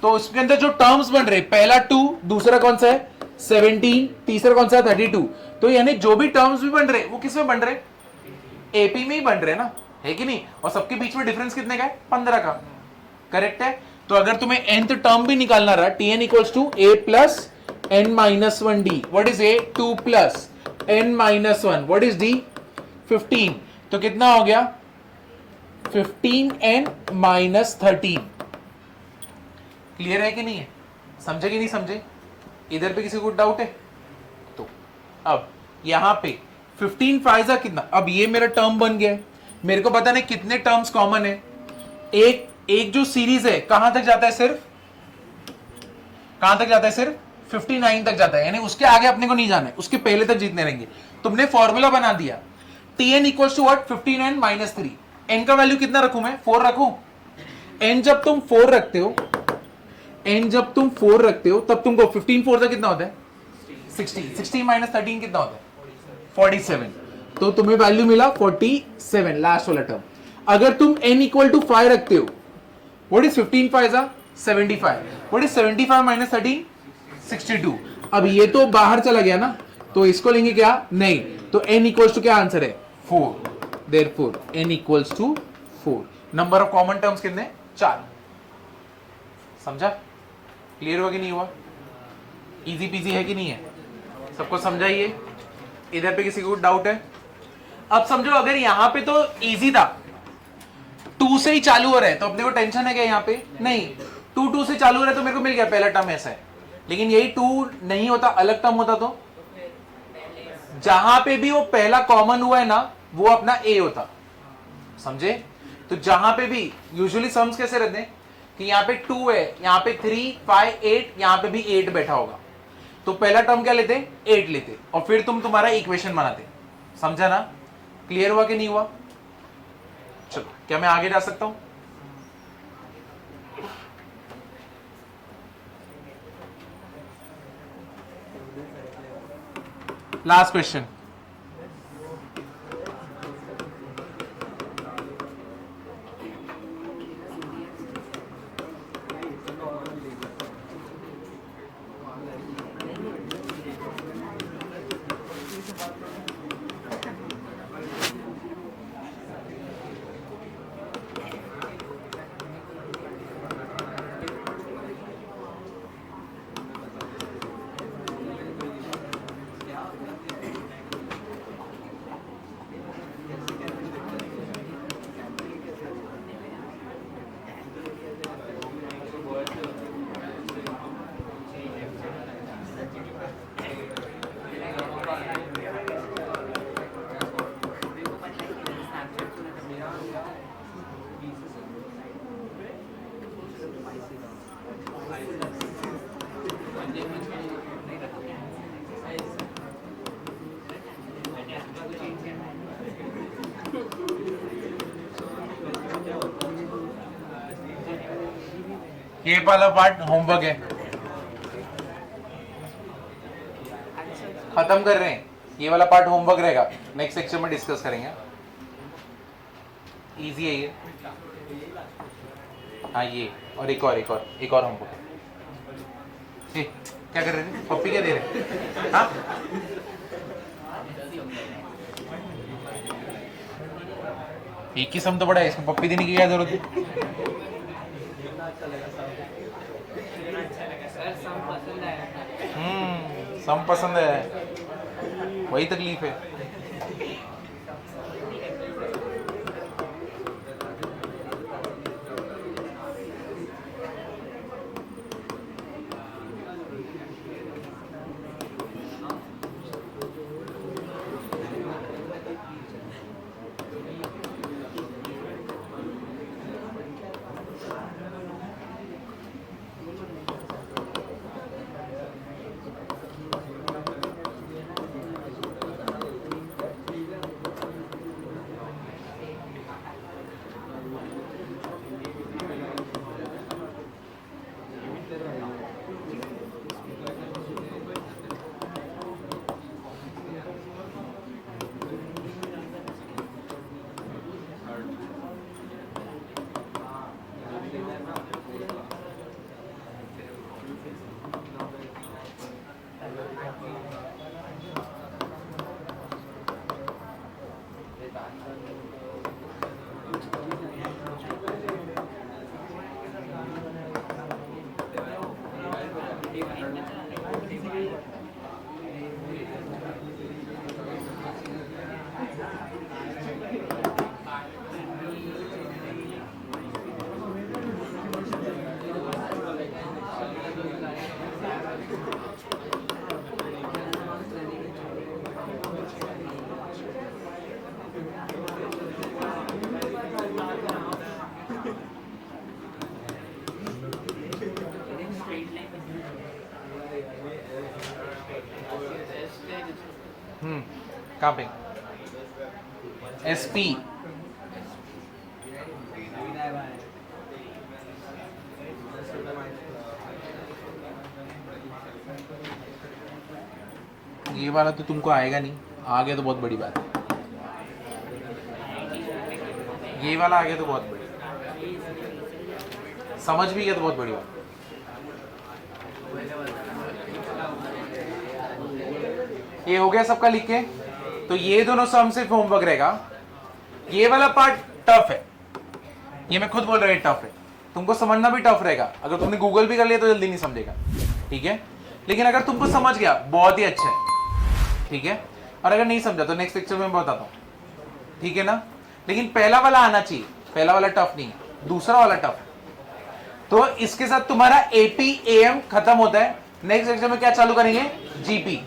तो उसके अंदर जो टर्म्स बन रहे, पहला 2, दूसरा कौन सा है 17, तीसरा कौन सा है 32, तो यानी जो भी टर्म्स भी बन रहे वो किस में बन रहे, एपी में ही बन रहे ना, है कि नहीं। और सबके बीच में डिफरेंस कितने का है, 15 का, करेक्ट है। तो अगर तुम्हें nth टर्म भी निकालना रहा, tn equals to a plus n minus 1d, what is a, 2 plus n minus 1, what is d, 15, तो कितना हो गया 15n माइनस 13। क्लियर है कि नहीं है, समझे कि नहीं समझे, इधर पे किसी को डाउट है। तो अब यहां पे 15 फाइजा कितना, अब ये मेरा टर्म बन गया, मेरे को पता नहीं कितने टर्म्स कॉमन है, एक जो सीरीज है कहां तक जाता है, सिर्फ कहां तक जाता है, सिर्फ 59 तक जाता है, यानी उसके आगे अपने को नहीं जाना है, उसके पहले तक जीतने रहेंगे। तुमने फॉर्मूला बना दिया, tn equals to what, 15n minus 3, n का वैल्यू कितना रखूं मैं, 4 रखूं। n जब तुम 4 रखते हो, n जब तुम 4 रखते हो तब तुमको 15 4 से कितना होता है 60, 16 माइनस 13 कितना होता है 47, तो तुम्हें वैल्यू मिला 47, लास्ट वाला टर्म। अगर तुम n इक्वल टू 5 रखते हो, what is 15 5 75, what is 75 minus 13, 62। अब ये तो बाहर चला गया ना, तो इसको लेंगे क्या, नहीं, तो n इक्वल्स टू क्या आंसर है 4, therefore n equals to 4। Number of common terms कितने, 4। समझा, क्लियर हुआ कि नहीं हुआ, इजी पीजी है कि नहीं है, सबको समझाइए। इधर पे किसी को डाउट है। अब समझो अगर यहां पे तो इजी था, 2 से ही चालू हो रहा है, तो अपने को टेंशन है क्या यहाँ पे, नहीं, 2 से चालू हो रहा है तो मेरे को मिल गया पहला टर्म ऐसा है। लेकिन यही 2 नहीं होता, अलग टर्म होता, तो जहां पे भी वो पहला कॉमन हुआ है ना, वो अपना ए होता, समझे। तो जहां पे भी यूजुअली सम्स कैसे रहते हैं कि यहाँ पे 2 है, यहाँ पे 3 5 8, यहाँ पे भी 8 बैठा होगा, तो पहला टर्म क्या लेते, 8 लेते, और फिर तुम तुम्हारा इक्वेशन बनाते। समझा ना, क्लियर हुआ कि नहीं हुआ। चलो, क्या मैं आगे जा सकता हूं, लास्ट क्वेश्चन। ये वाला पार्ट होमवर्क है, खत्म कर रहे हैं, ये वाला पार्ट होमवर्क रहेगा, नेक्स्ट सेक्शन में डिस्कस करेंगे। इजी है ये, हाँ ये, और एक और होमवर्क है। क्या कर रहे थे, पप्पी क्या दे रहे, हाँ एक किस्म तो बड़ा है, इसमें पप्पी देने की क्या जरूरत है। सम पसंद है, वही तकलीफ है। कहाँ पे? SP ये वाला तो तुमको आएगा नहीं, आ गया तो बहुत बड़ी बात है। ये वाला आ गया तो बहुत बड़ी, समझ भी गया तो बहुत बड़ी बात। ये हो गया सबका लिख के। तो ये दोनों सम सिर्फ होमवर्क रहेगा। ये वाला पार्ट टफ है, ये मैं खुद बोल रहा हूँ टफ है, तुमको समझना भी टफ रहेगा। अगर तुमने गूगल भी कर लिया तो जल्दी नहीं समझेगा, ठीक है। लेकिन अगर तुमको समझ गया बहुत ही अच्छा है, ठीक है। और अगर नहीं समझा तो नेक्स्ट लेक्चर में मैं बताता हूँ, ठीक है ना। लेकिन पहला वाला आना चाहिए, पहला वाला टफ नहीं है, दूसरा वाला टफ है। तो इसके साथ तुम्हारा AP AM खत्म होता है। नेक्स्ट लेक्चर में क्या चालू करेंगे? GP।